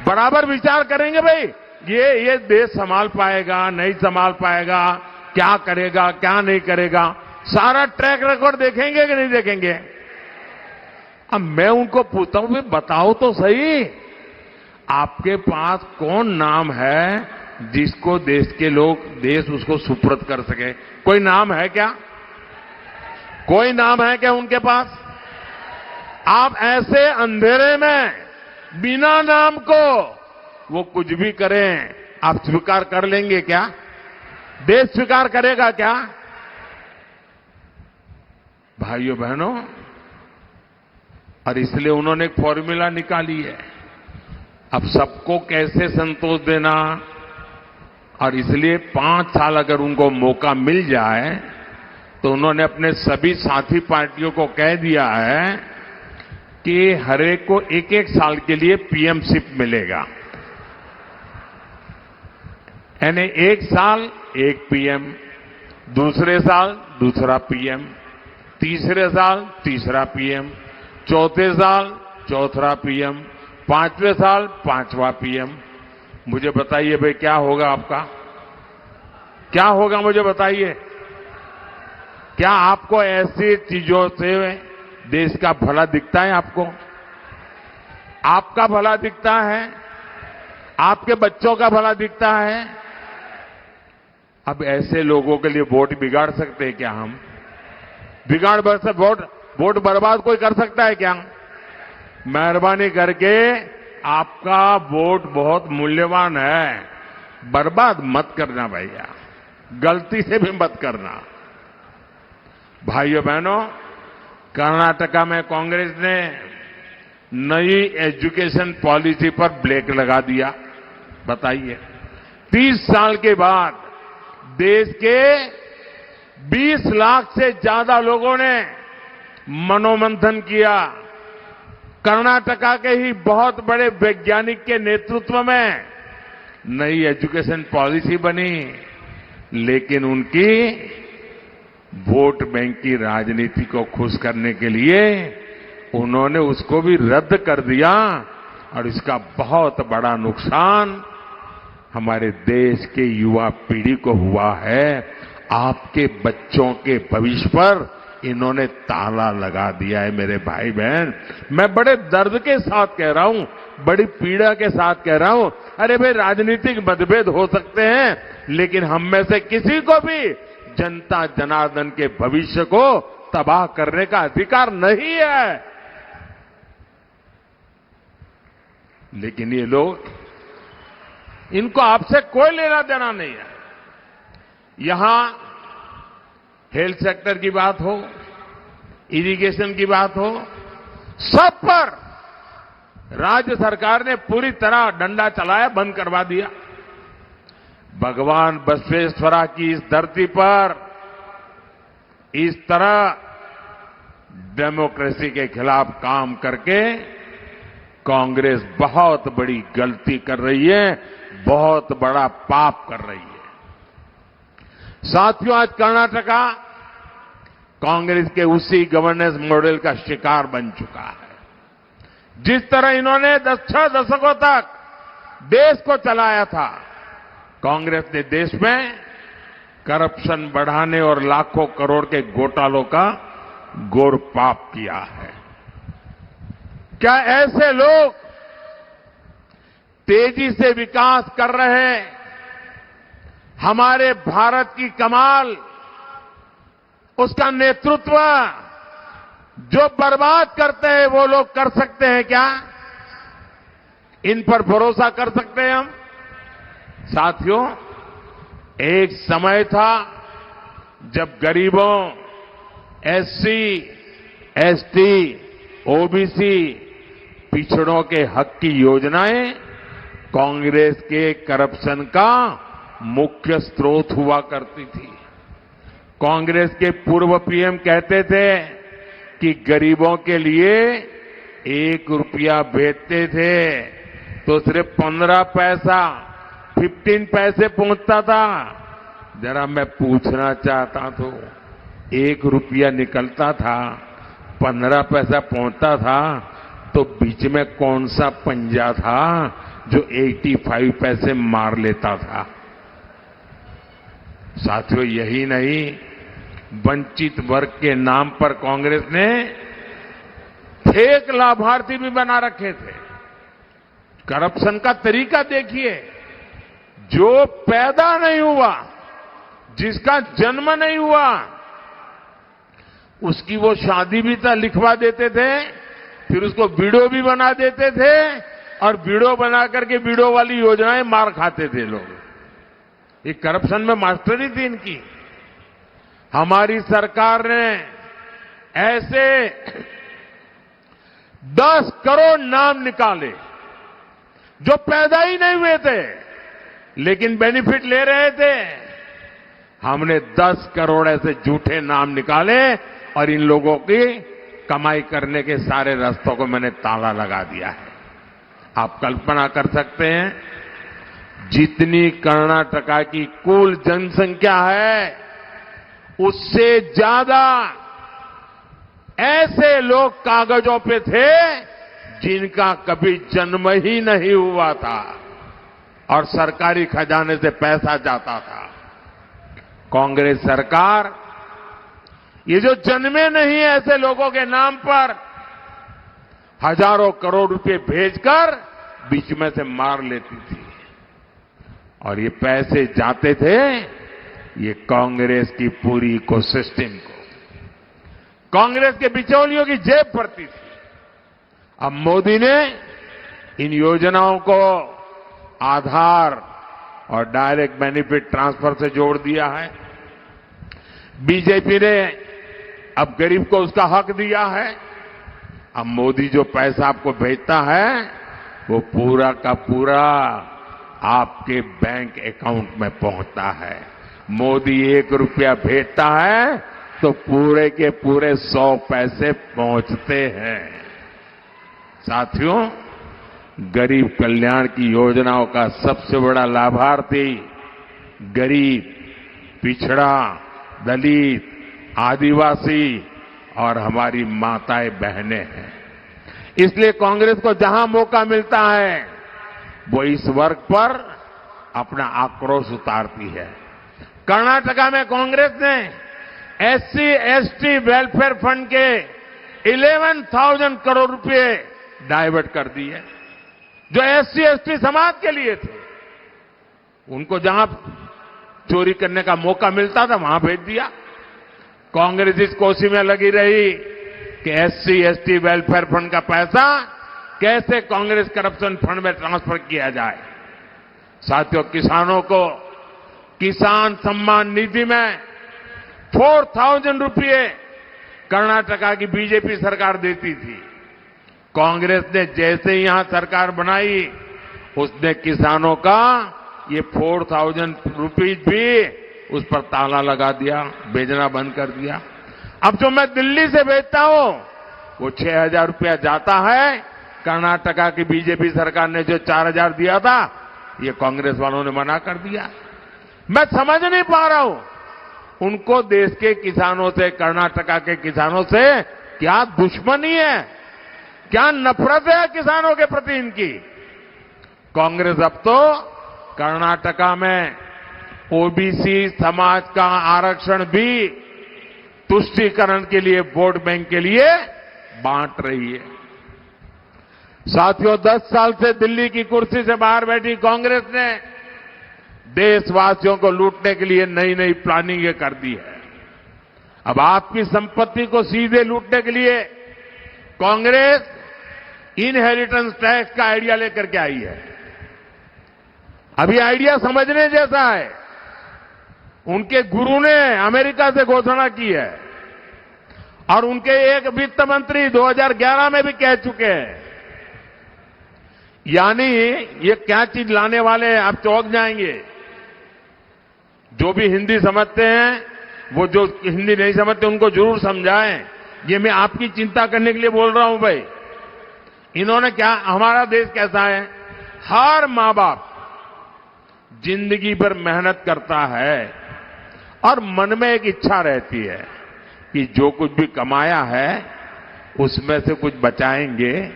बराबर विचार करेंगे भाई ये देश संभाल पाएगा नहीं संभाल पाएगा, क्या करेगा क्या नहीं करेगा, सारा ट्रैक रिकॉर्ड देखेंगे कि नहीं देखेंगे। अब मैं उनको पूछता हूं भाई बताओ तो सही, आपके पास कौन नाम है जिसको देश के लोग, देश उसको सुपुर्द कर सके। कोई नाम है क्या, कोई नाम है क्या उनके पास। आप ऐसे अंधेरे में बिना नाम को वो कुछ भी करें, आप स्वीकार कर लेंगे क्या, देश स्वीकार करेगा क्या। भाइयों बहनों, और इसलिए उन्होंने एक फॉर्मूला निकाली है। अब सबको कैसे संतोष देना, और इसलिए 5 साल अगर उनको मौका मिल जाए तो उन्होंने अपने सभी साथी पार्टियों को कह दिया है कि हर एक को 1-1 साल के लिए पीएमशिप मिलेगा। यानी 1 साल 1 पीएम, दूसरे साल दूसरा पीएम, तीसरे साल तीसरा पीएम, चौथे साल चौथा पीएम, 5वें साल 5वां पीएम। मुझे बताइए भाई क्या होगा आपका, क्या होगा मुझे बताइए। क्या आपको ऐसी चीजों से देश का भला दिखता है, आपको आपका भला दिखता है, आपके बच्चों का भला दिखता है। अब ऐसे लोगों के लिए वोट बिगाड़ सकते हैं क्या हम, बिगाड़ वोट बर्बाद कोई कर सकता है क्या। मेहरबानी करके आपका वोट बहुत मूल्यवान है, बर्बाद मत करना भैया, गलती से भी मत करना। भाइयों बहनों, कर्नाटका में कांग्रेस ने नई एजुकेशन पॉलिसी पर ब्रेक लगा दिया। बताइए, 30 साल के बाद देश के 20 लाख से ज्यादा लोगों ने मनोमंथन किया। कर्नाटका के ही बहुत बड़े वैज्ञानिक के नेतृत्व में नई एजुकेशन पॉलिसी बनी, लेकिन उनकी वोट बैंक की राजनीति को खुश करने के लिए उन्होंने उसको भी रद्द कर दिया और इसका बहुत बड़ा नुकसान हमारे देश के युवा पीढ़ी को हुआ है। आपके बच्चों के भविष्य पर इन्होंने ताला लगा दिया है। मेरे भाई बहन, मैं बड़े दर्द के साथ कह रहा हूं, बड़ी पीड़ा के साथ कह रहा हूं। अरे भाई, राजनीतिक मतभेद हो सकते हैं, लेकिन हम में से किसी को भी जनता जनार्दन के भविष्य को तबाह करने का अधिकार नहीं है। लेकिन ये लोग, इनको आपसे कोई लेना देना नहीं है। यहां हेल्थ सेक्टर की बात हो, इरिगेशन की बात हो, सब पर राज्य सरकार ने पूरी तरह डंडा चलाया, बंद करवा दिया। भगवान बसवेश्वरा की इस धरती पर इस तरह डेमोक्रेसी के खिलाफ काम करके कांग्रेस बहुत बड़ी गलती कर रही है, बहुत बड़ा पाप कर रही है। साथियों, आज कर्नाटका कांग्रेस के उसी गवर्नेंस मॉडल का शिकार बन चुका है। जिस तरह इन्होंने 6 दशकों तक देश को चलाया था, कांग्रेस ने देश में करप्शन बढ़ाने और लाखों करोड़ के घोटालों का घोर पाप किया है। क्या ऐसे लोग तेजी से विकास कर रहे हमारे भारत की कमाल, उसका नेतृत्व जो बर्बाद करते हैं वो लोग कर सकते हैं क्या? इन पर भरोसा कर सकते हैं हम? साथियों, एक समय था जब गरीबों, एससी, एसटी, ओबीसी, पिछड़ों के हक की योजनाएं कांग्रेस के करप्शन का मुख्य स्रोत हुआ करती थी। कांग्रेस के पूर्व पीएम कहते थे कि गरीबों के लिए 1 रुपया भेजते थे तो सिर्फ 15 पैसा, 15 पैसे पहुंचता था। जरा मैं पूछना चाहता तो, 1 रुपया निकलता था, 15 पैसा पहुंचता था, तो बीच में कौन सा पंजा था जो 85 पैसे मार लेता था? साथियों, यही नहीं, वंचित वर्ग के नाम पर कांग्रेस ने फेक लाभार्थी भी बना रखे थे। करप्शन का तरीका देखिए, जो पैदा नहीं हुआ, जिसका जन्म नहीं हुआ, उसकी वो शादी भी लिखवा देते थे, फिर उसको विडो भी बना देते थे और विडो बना करके विडो वाली योजनाएं मार खाते थे लोग। ये करप्शन में मास्टरी थी इनकी। हमारी सरकार ने ऐसे 10 करोड़ नाम निकाले जो पैदा ही नहीं हुए थे लेकिन बेनिफिट ले रहे थे। हमने 10 करोड़ ऐसे झूठे नाम निकाले और इन लोगों की कमाई करने के सारे रास्तों को मैंने ताला लगा दिया है। आप कल्पना कर सकते हैं, जितनी कर्नाटका की कुल जनसंख्या है उससे ज्यादा ऐसे लोग कागजों पे थे जिनका कभी जन्म ही नहीं हुआ था और सरकारी खजाने से पैसा जाता था। कांग्रेस सरकार ये जो जन्मे नहीं ऐसे लोगों के नाम पर हजारों करोड़ रुपए भेजकर बीच में से मार लेती थी और ये पैसे जाते थे ये कांग्रेस की पूरी इकोसिस्टम को, कांग्रेस के बिचौलियों की जेब भरती थी। अब मोदी ने इन योजनाओं को आधार और डायरेक्ट बेनिफिट ट्रांसफर से जोड़ दिया है। बीजेपी ने अब गरीब को उसका हक दिया है। अब मोदी जो पैसा आपको भेजता है वो पूरा का पूरा आपके बैंक अकाउंट में पहुंचता है। मोदी 1 रुपया भेजता है तो पूरे के पूरे 100 पैसे पहुंचते हैं। साथियों, गरीब कल्याण की योजनाओं का सबसे बड़ा लाभार्थी गरीब, पिछड़ा, दलित, आदिवासी और हमारी माताएं बहनें हैं। इसलिए कांग्रेस को जहां मौका मिलता है वो इस वर्ग पर अपना आक्रोश उतारती है। कर्नाटका में कांग्रेस ने एससी एसटी वेलफेयर फंड के 11,000 करोड़ रुपए डाइवर्ट कर दिए जो एससी एसटी समाज के लिए थे। उनको जहां चोरी करने का मौका मिलता था वहां भेज दिया। कांग्रेस इस कोशिश में लगी रही कि एससी एसटी वेलफेयर फंड का पैसा कैसे कांग्रेस करप्शन फंड में ट्रांसफर किया जाए। साथियों, किसानों को किसान सम्मान निधि में 4,000 रुपये कर्नाटका की बीजेपी सरकार देती थी। कांग्रेस ने जैसे ही यहां सरकार बनाई उसने किसानों का ये 4,000 रुपीज भी उस पर ताला लगा दिया, भेजना बंद कर दिया। अब जो मैं दिल्ली से भेजता हूं वो 6,000 रुपया जाता है। कर्नाटका की बीजेपी सरकार ने जो 4,000 दिया था ये कांग्रेस वालों ने मना कर दिया। मैं समझ नहीं पा रहा हूं उनको देश के किसानों से, कर्नाटका के किसानों से क्या दुश्मनी है, क्या नफरत है किसानों के प्रति इनकी। कांग्रेस अब तो कर्नाटका में ओबीसी समाज का आरक्षण भी तुष्टीकरण के लिए, वोट बैंक के लिए बांट रही है। साथियों, 10 साल से दिल्ली की कुर्सी से बाहर बैठी कांग्रेस ने देशवासियों को लूटने के लिए नई नई प्लानिंग कर दी है। अब आपकी संपत्ति को सीधे लूटने के लिए कांग्रेस इनहेरिटेंस टैक्स का आइडिया लेकर के आई है। अभी आइडिया समझने जैसा है। उनके गुरु ने अमेरिका से घोषणा की है और उनके एक वित्त मंत्री 2011 में भी कह चुके हैं। यानी ये क्या चीज लाने वाले हैं, आप चौंक जाएंगे। जो भी हिंदी समझते हैं, वो जो हिंदी नहीं समझते उनको जरूर समझाएं। ये मैं आपकी चिंता करने के लिए बोल रहा हूं भाई। इन्होंने क्या, हमारा देश कैसा है, हर मां बाप जिंदगी भर मेहनत करता है और मन में एक इच्छा रहती है कि जो कुछ भी कमाया है उसमें से कुछ बचाएंगे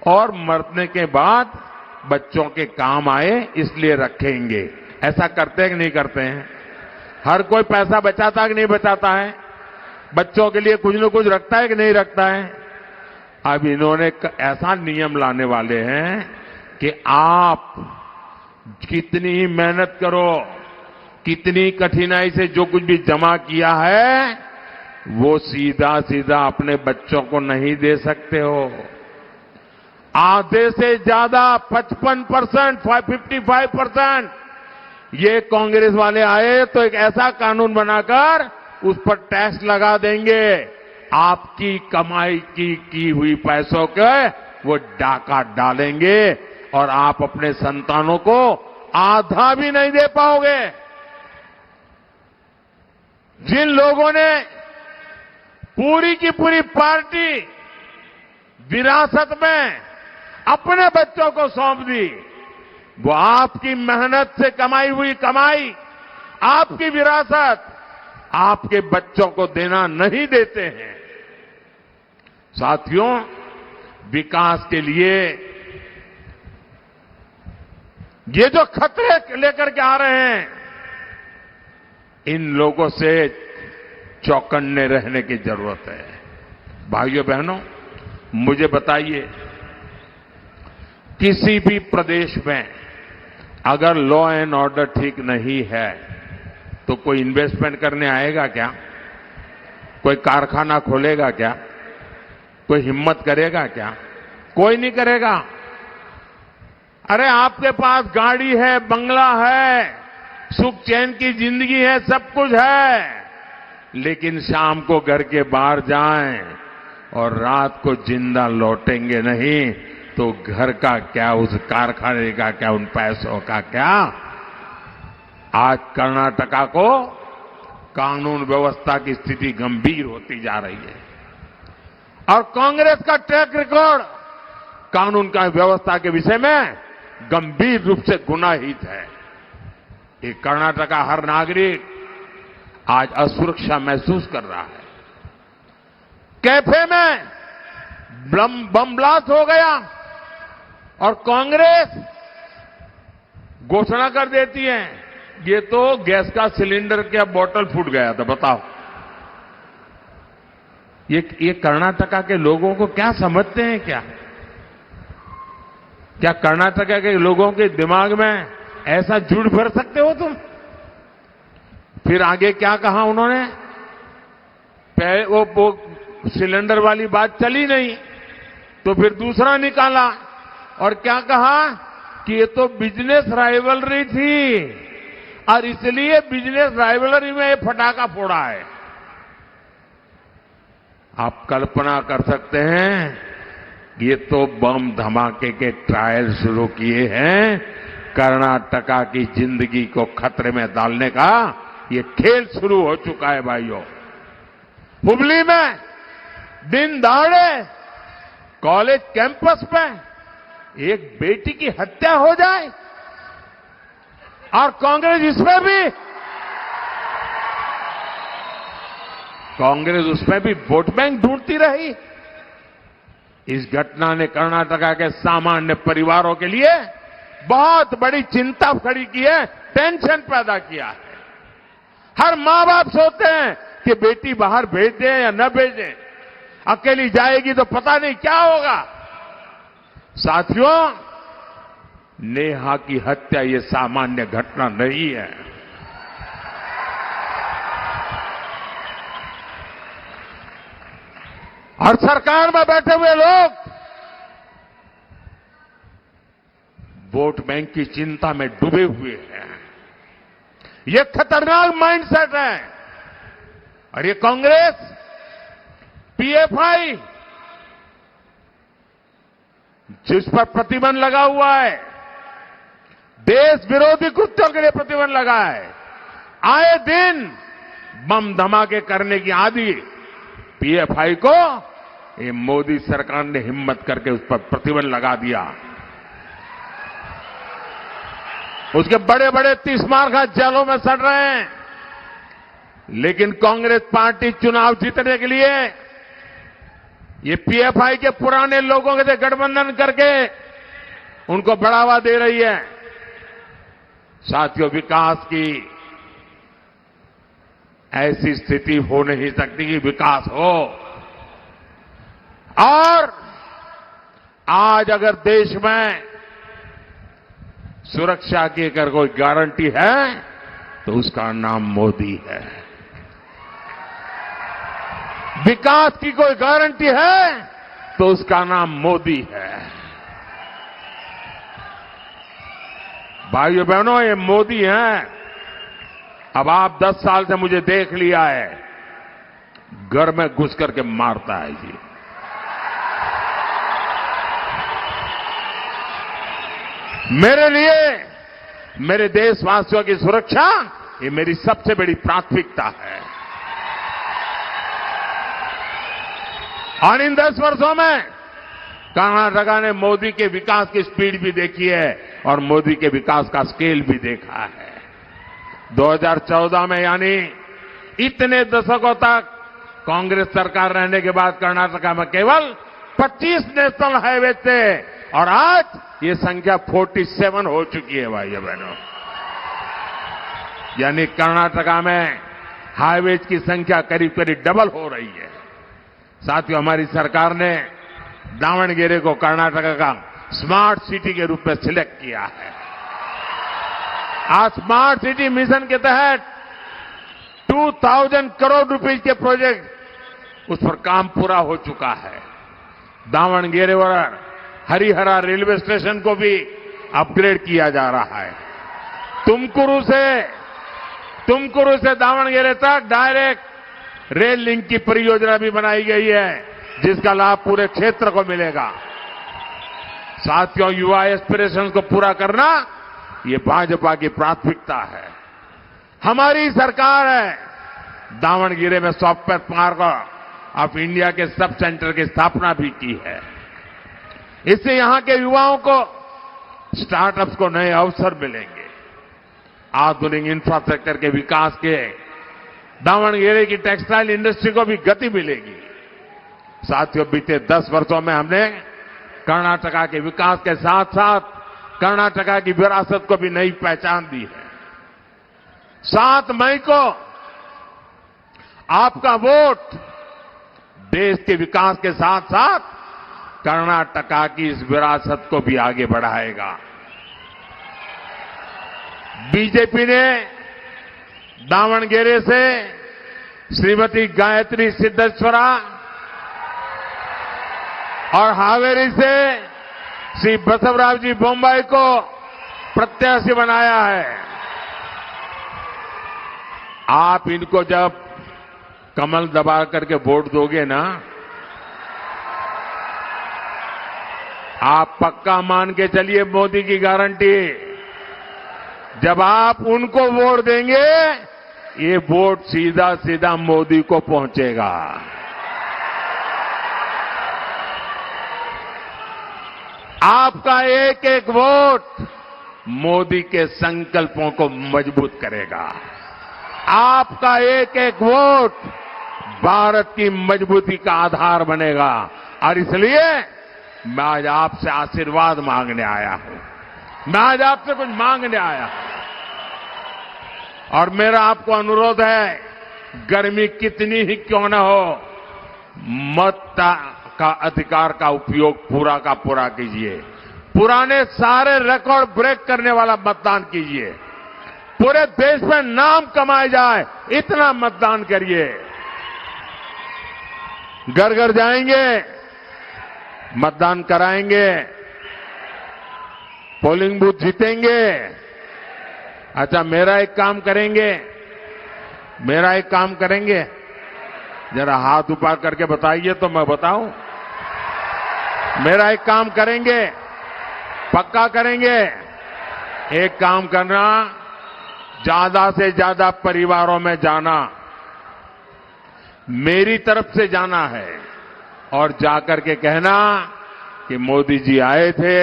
और मरने के बाद बच्चों के काम आए इसलिए रखेंगे। ऐसा करते हैं कि नहीं करते हैं? हर कोई पैसा बचाता है कि नहीं बचाता है? बच्चों के लिए कुछ न कुछ रखता है कि नहीं रखता है? अब इन्होंने ऐसा नियम लाने वाले हैं कि आप कितनी मेहनत करो, कितनी कठिनाई से जो कुछ भी जमा किया है वो सीधा सीधा अपने बच्चों को नहीं दे सकते हो। आधे से ज्यादा 55%, 55% ये कांग्रेस वाले आए तो एक ऐसा कानून बनाकर उस पर टैक्स लगा देंगे। आपकी कमाई की हुई पैसों के वो डाका डालेंगे और आप अपने संतानों को आधा भी नहीं दे पाओगे। जिन लोगों ने पूरी की पूरी पार्टी विरासत में अपने बच्चों को सौंप दी, वो आपकी मेहनत से कमाई हुई कमाई, आपकी विरासत आपके बच्चों को देना नहीं देते हैं। साथियों, विकास के लिए ये जो खतरे लेकर के आ रहे हैं, इन लोगों से चौकन्ने रहने की जरूरत है। भाइयों बहनों, मुझे बताइए, किसी भी प्रदेश में अगर लॉ एंड ऑर्डर ठीक नहीं है तो कोई इन्वेस्टमेंट करने आएगा क्या? कोई कारखाना खोलेगा क्या? कोई हिम्मत करेगा क्या? कोई नहीं करेगा। अरे आपके पास गाड़ी है, बंगला है, सुख चैन की जिंदगी है, सब कुछ है, लेकिन शाम को घर के बाहर जाएं और रात को जिंदा लौटेंगे नहीं तो घर का क्या, उस कारखाने का क्या, उन पैसों का क्या। आज कर्नाटका को कानून व्यवस्था की स्थिति गंभीर होती जा रही है और कांग्रेस का ट्रैक रिकॉर्ड कानून का व्यवस्था के विषय में गंभीर रूप से गुनाहित है। ये कर्नाटक का हर नागरिक आज असुरक्षा महसूस कर रहा है। कैफे में बम ब्लास्ट हो गया और कांग्रेस घोषणा कर देती है ये तो गैस का सिलेंडर का बोतल फूट गया था। बताओ, ये कर्नाटका के लोगों को क्या समझते हैं? क्या कर्नाटका के लोगों के दिमाग में ऐसा झूठ भर सकते हो तुम? फिर आगे क्या कहा उन्होंने? वो सिलेंडर वाली बात चली नहीं तो फिर दूसरा निकाला और क्या कहा कि ये तो बिजनेस राइवलरी थी और इसलिए बिजनेस राइवलरी में ये फटाका फोड़ा है। आप कल्पना कर सकते हैं, ये तो बम धमाके के ट्रायल शुरू किए हैं। कर्नाटका की जिंदगी को खतरे में डालने का ये खेल शुरू हो चुका है भाइयों। हुबली में दिन दहाड़े कॉलेज कैंपस में एक बेटी की हत्या हो जाए और कांग्रेस उसमें भी वोट बैंक ढूंढती रही। इस घटना ने कर्नाटका के सामान्य परिवारों के लिए बहुत बड़ी चिंता खड़ी की है, टेंशन पैदा किया है। हर मां बाप सोचते हैं कि बेटी बाहर भेज दें या न भेजें, अकेली जाएगी तो पता नहीं क्या होगा। साथियों, नेहा की हत्या ये सामान्य घटना नहीं है। और सरकार में बैठे हुए लोग वोट बैंक की चिंता में डूबे हुए हैं। ये खतरनाक माइंडसेट है और ये कांग्रेस, पीएफआई जिस पर प्रतिबंध लगा हुआ है, देश विरोधी कृत्यों के लिए प्रतिबंध लगा है, आए दिन बम धमाके करने की आदि पीएफआई को ये मोदी सरकार ने हिम्मत करके उस पर प्रतिबंध लगा दिया। उसके बड़े बड़े 30 मार्का जेलों में सड़ रहे हैं, लेकिन कांग्रेस पार्टी चुनाव जीतने के लिए ये पीएफआई के पुराने लोगों के साथ गठबंधन करके उनको बढ़ावा दे रही है। साथियों, विकास की ऐसी स्थिति हो नहीं सकती कि विकास हो। और आज अगर देश में सुरक्षा की अगर कोई गारंटी है तो उसका नाम मोदी है। विकास की कोई गारंटी है तो उसका नाम मोदी है। भाइयों बहनों, ये मोदी हैं। अब आप 10 साल से मुझे देख लिया है, घर में घुस करके मारता है जी। मेरे लिए, मेरे देशवासियों की सुरक्षा ये मेरी सबसे बड़ी प्राथमिकता है। और इन 10 वर्षों में कर्नाटका ने मोदी के विकास की स्पीड भी देखी है और मोदी के विकास का स्केल भी देखा है। 2014 में, यानी इतने दशकों तक कांग्रेस सरकार रहने के बाद कर्नाटका में केवल 25 नेशनल हाईवे थे और आज ये संख्या 47 हो चुकी है भाइयों बहनों। यानी कर्नाटका में हाईवेज की संख्या करीब करीब डबल हो रही है। साथियों, हमारी सरकार ने दावणगेरे को कर्नाटका का स्मार्ट सिटी के रूप में सिलेक्ट किया है। आज स्मार्ट सिटी मिशन के तहत 2000 करोड़ रुपए के प्रोजेक्ट उस पर काम पूरा हो चुका है। दावणगेरे और हरिहरा रेलवे स्टेशन को भी अपग्रेड किया जा रहा है। तुमकुरू से दावणगेरे तक डायरेक्ट रेल लिंक की परियोजना भी बनाई गई है, जिसका लाभ पूरे क्षेत्र को मिलेगा। साथियों, युवा एस्पिरेशंस को पूरा करना ये भाजपा की प्राथमिकता है। हमारी सरकार है दावणगेरे में सॉफ्टवेयर पार्क ऑफ इंडिया के सब सेंटर की स्थापना भी की है। इससे यहां के युवाओं को, स्टार्टअप्स को नए अवसर मिलेंगे। आधुनिक इंफ्रास्ट्रक्चर के विकास के दावणगेरे की टेक्सटाइल इंडस्ट्री को भी गति मिलेगी। साथियों, बीते 10 वर्षों में हमने कर्नाटका के विकास के साथ साथ कर्नाटका की विरासत को भी नई पहचान दी है। 7 मई को आपका वोट देश के विकास के साथ साथ कर्नाटका की इस विरासत को भी आगे बढ़ाएगा। बीजेपी ने दावणगेरे से श्रीमती गायत्री सिद्धेश्वरा और हावेरी से श्री बसवराज जी बोम्बाई को प्रत्याशी बनाया है। आप इनको जब कमल दबा करके वोट दोगे ना, आप पक्का मान के चलिए, मोदी की गारंटी, जब आप उनको वोट देंगे ये वोट सीधा सीधा मोदी को पहुंचेगा। आपका एक एक वोट मोदी के संकल्पों को मजबूत करेगा। आपका एक एक वोट भारत की मजबूती का आधार बनेगा। और इसलिए मैं आज आपसे आशीर्वाद मांगने आया हूं। मैं आज आपसे कुछ मांगने आया हूं। और मेरा आपको अनुरोध है, गर्मी कितनी ही क्यों न हो, मत का अधिकार का उपयोग पूरा का पूरा कीजिए। पुराने सारे रिकॉर्ड ब्रेक करने वाला मतदान कीजिए। पूरे देश में नाम कमाया जाए इतना मतदान करिए। घर घर जाएंगे, मतदान कराएंगे, पोलिंग बूथ जीतेंगे। अच्छा, मेरा एक काम करेंगे, जरा हाथ ऊपर करके बताइए तो मैं बताऊं। मेरा एक काम करेंगे, पक्का करेंगे। एक काम करना, ज्यादा से ज्यादा परिवारों में जाना, मेरी तरफ से जाना है और जाकर के कहना कि मोदी जी आए थे,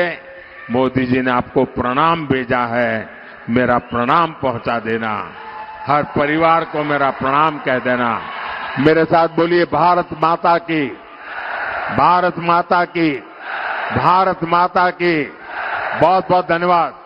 मोदी जी ने आपको प्रणाम भेजा है, मेरा प्रणाम पहुंचा देना। हर परिवार को मेरा प्रणाम कह देना। मेरे साथ बोलिए, भारत माता की, भारत माता की, भारत माता की। बहुत बहुत धन्यवाद।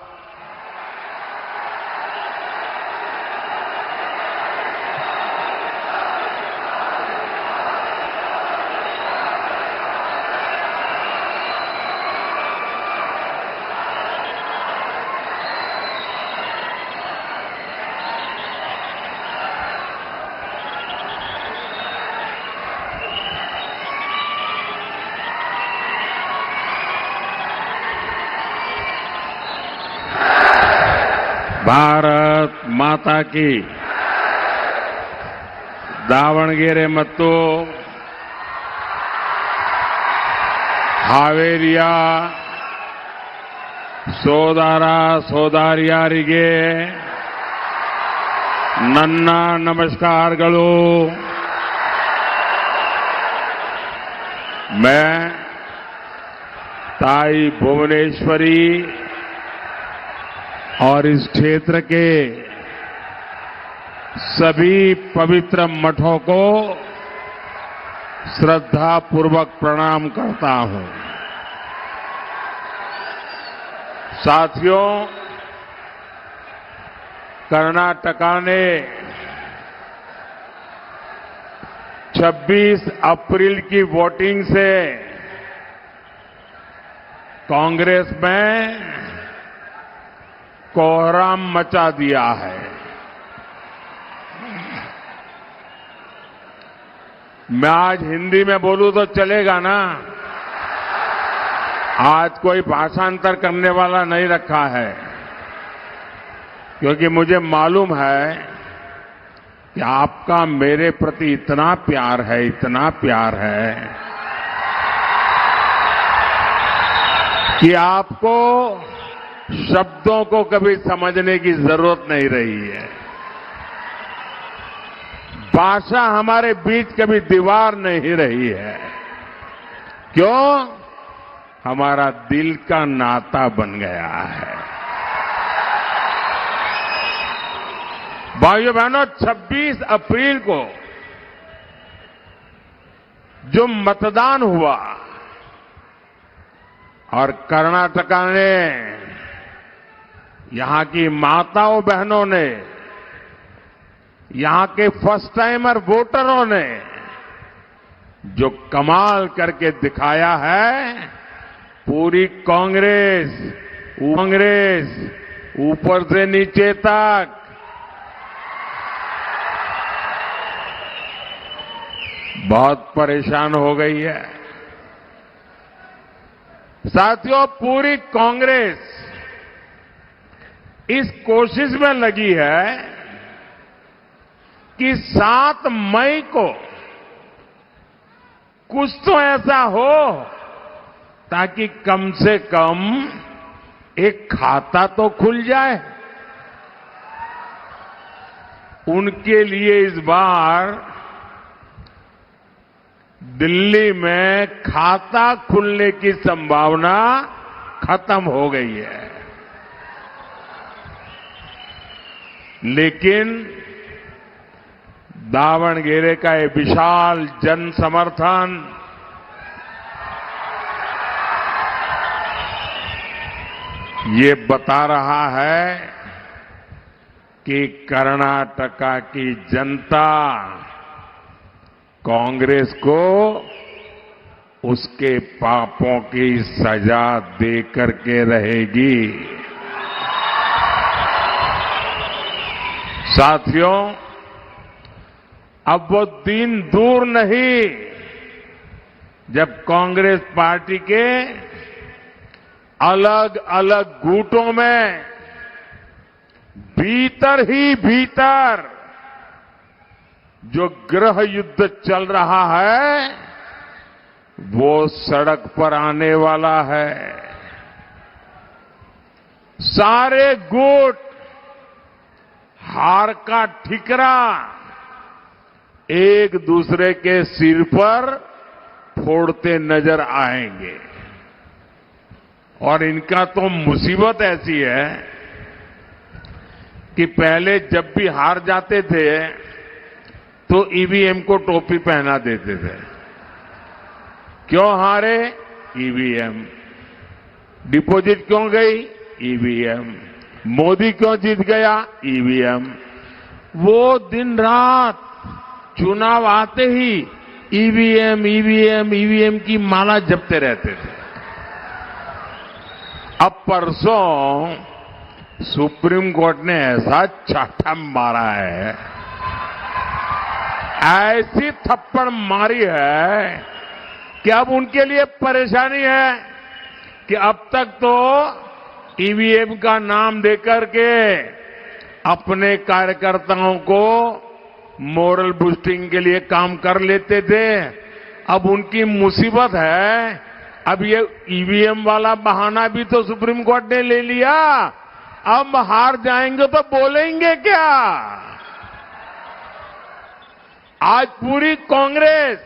भारत माता की। दावणगेरे ಮತ್ತು ಹಾವೇರಿಯ ಸೋದರ ಸೋದರಿಯರಿಗೆ ನನ್ನ ನಮಸ್ಕಾರಗಳು। मैं ताई भुवनेश्वरी और इस क्षेत्र के सभी पवित्र मठों को श्रद्धापूर्वक प्रणाम करता हूं। साथियों, कर्नाटका ने 26 अप्रैल की वोटिंग से कांग्रेस में कोहराम मचा दिया है। मैं आज हिंदी में बोलूं तो चलेगा ना? आज कोई भाषांतर करने वाला नहीं रखा है, क्योंकि मुझे मालूम है कि आपका मेरे प्रति इतना प्यार है कि आपको शब्दों को कभी समझने की जरूरत नहीं रही है। भाषा हमारे बीच कभी दीवार नहीं रही है। क्यों? हमारा दिल का नाता बन गया है। भाइयों बहनों, 26 अप्रैल को जो मतदान हुआ और कर्नाटका ने, यहां की माताओं बहनों ने, यहां के फर्स्ट टाइमर वोटरों ने जो कमाल करके दिखाया है, पूरी कांग्रेस ऊपर से नीचे तक बहुत परेशान हो गई है। साथियों, पूरी कांग्रेस इस कोशिश में लगी है कि 7 मई को कुछ तो ऐसा हो ताकि कम से कम एक खाता तो खुल जाए। उनके लिए इस बार दिल्ली में खाता खुलने की संभावना खत्म हो गई है। लेकिन दावणगेरे का ये विशाल जन समर्थन ये बता रहा है कि कर्नाटका की जनता कांग्रेस को उसके पापों की सजा दे करके रहेगी। साथियों, अब वो दिन दूर नहीं जब कांग्रेस पार्टी के अलग अलग गुटों में भीतर ही भीतर जो गृह युद्ध चल रहा है वो सड़क पर आने वाला है। सारे गुट हार का ठिकरा एक दूसरे के सिर पर फोड़ते नजर आएंगे। और इनका तो मुसीबत ऐसी है कि पहले जब भी हार जाते थे तो ईवीएम को टोपी पहना देते थे। क्यों हारे? ईवीएम। डिपॉजिट क्यों गई? ईवीएम। मोदी क्यों जीत गया? ईवीएम। वो दिन रात चुनाव आते ही ईवीएम की माला जपते रहते थे। अब परसों सुप्रीम कोर्ट ने ऐसा चाटा मारा है, ऐसी थप्पड़ मारी है कि अब उनके लिए परेशानी है कि अब तक तो ईवीएम का नाम देकर के अपने कार्यकर्ताओं को मोरल बूस्टिंग के लिए काम कर लेते थे। अब उनकी मुसीबत है, अब ये ईवीएम वाला बहाना भी तो सुप्रीम कोर्ट ने ले लिया। अब हार जाएंगे तो बोलेंगे क्या? आज पूरी कांग्रेस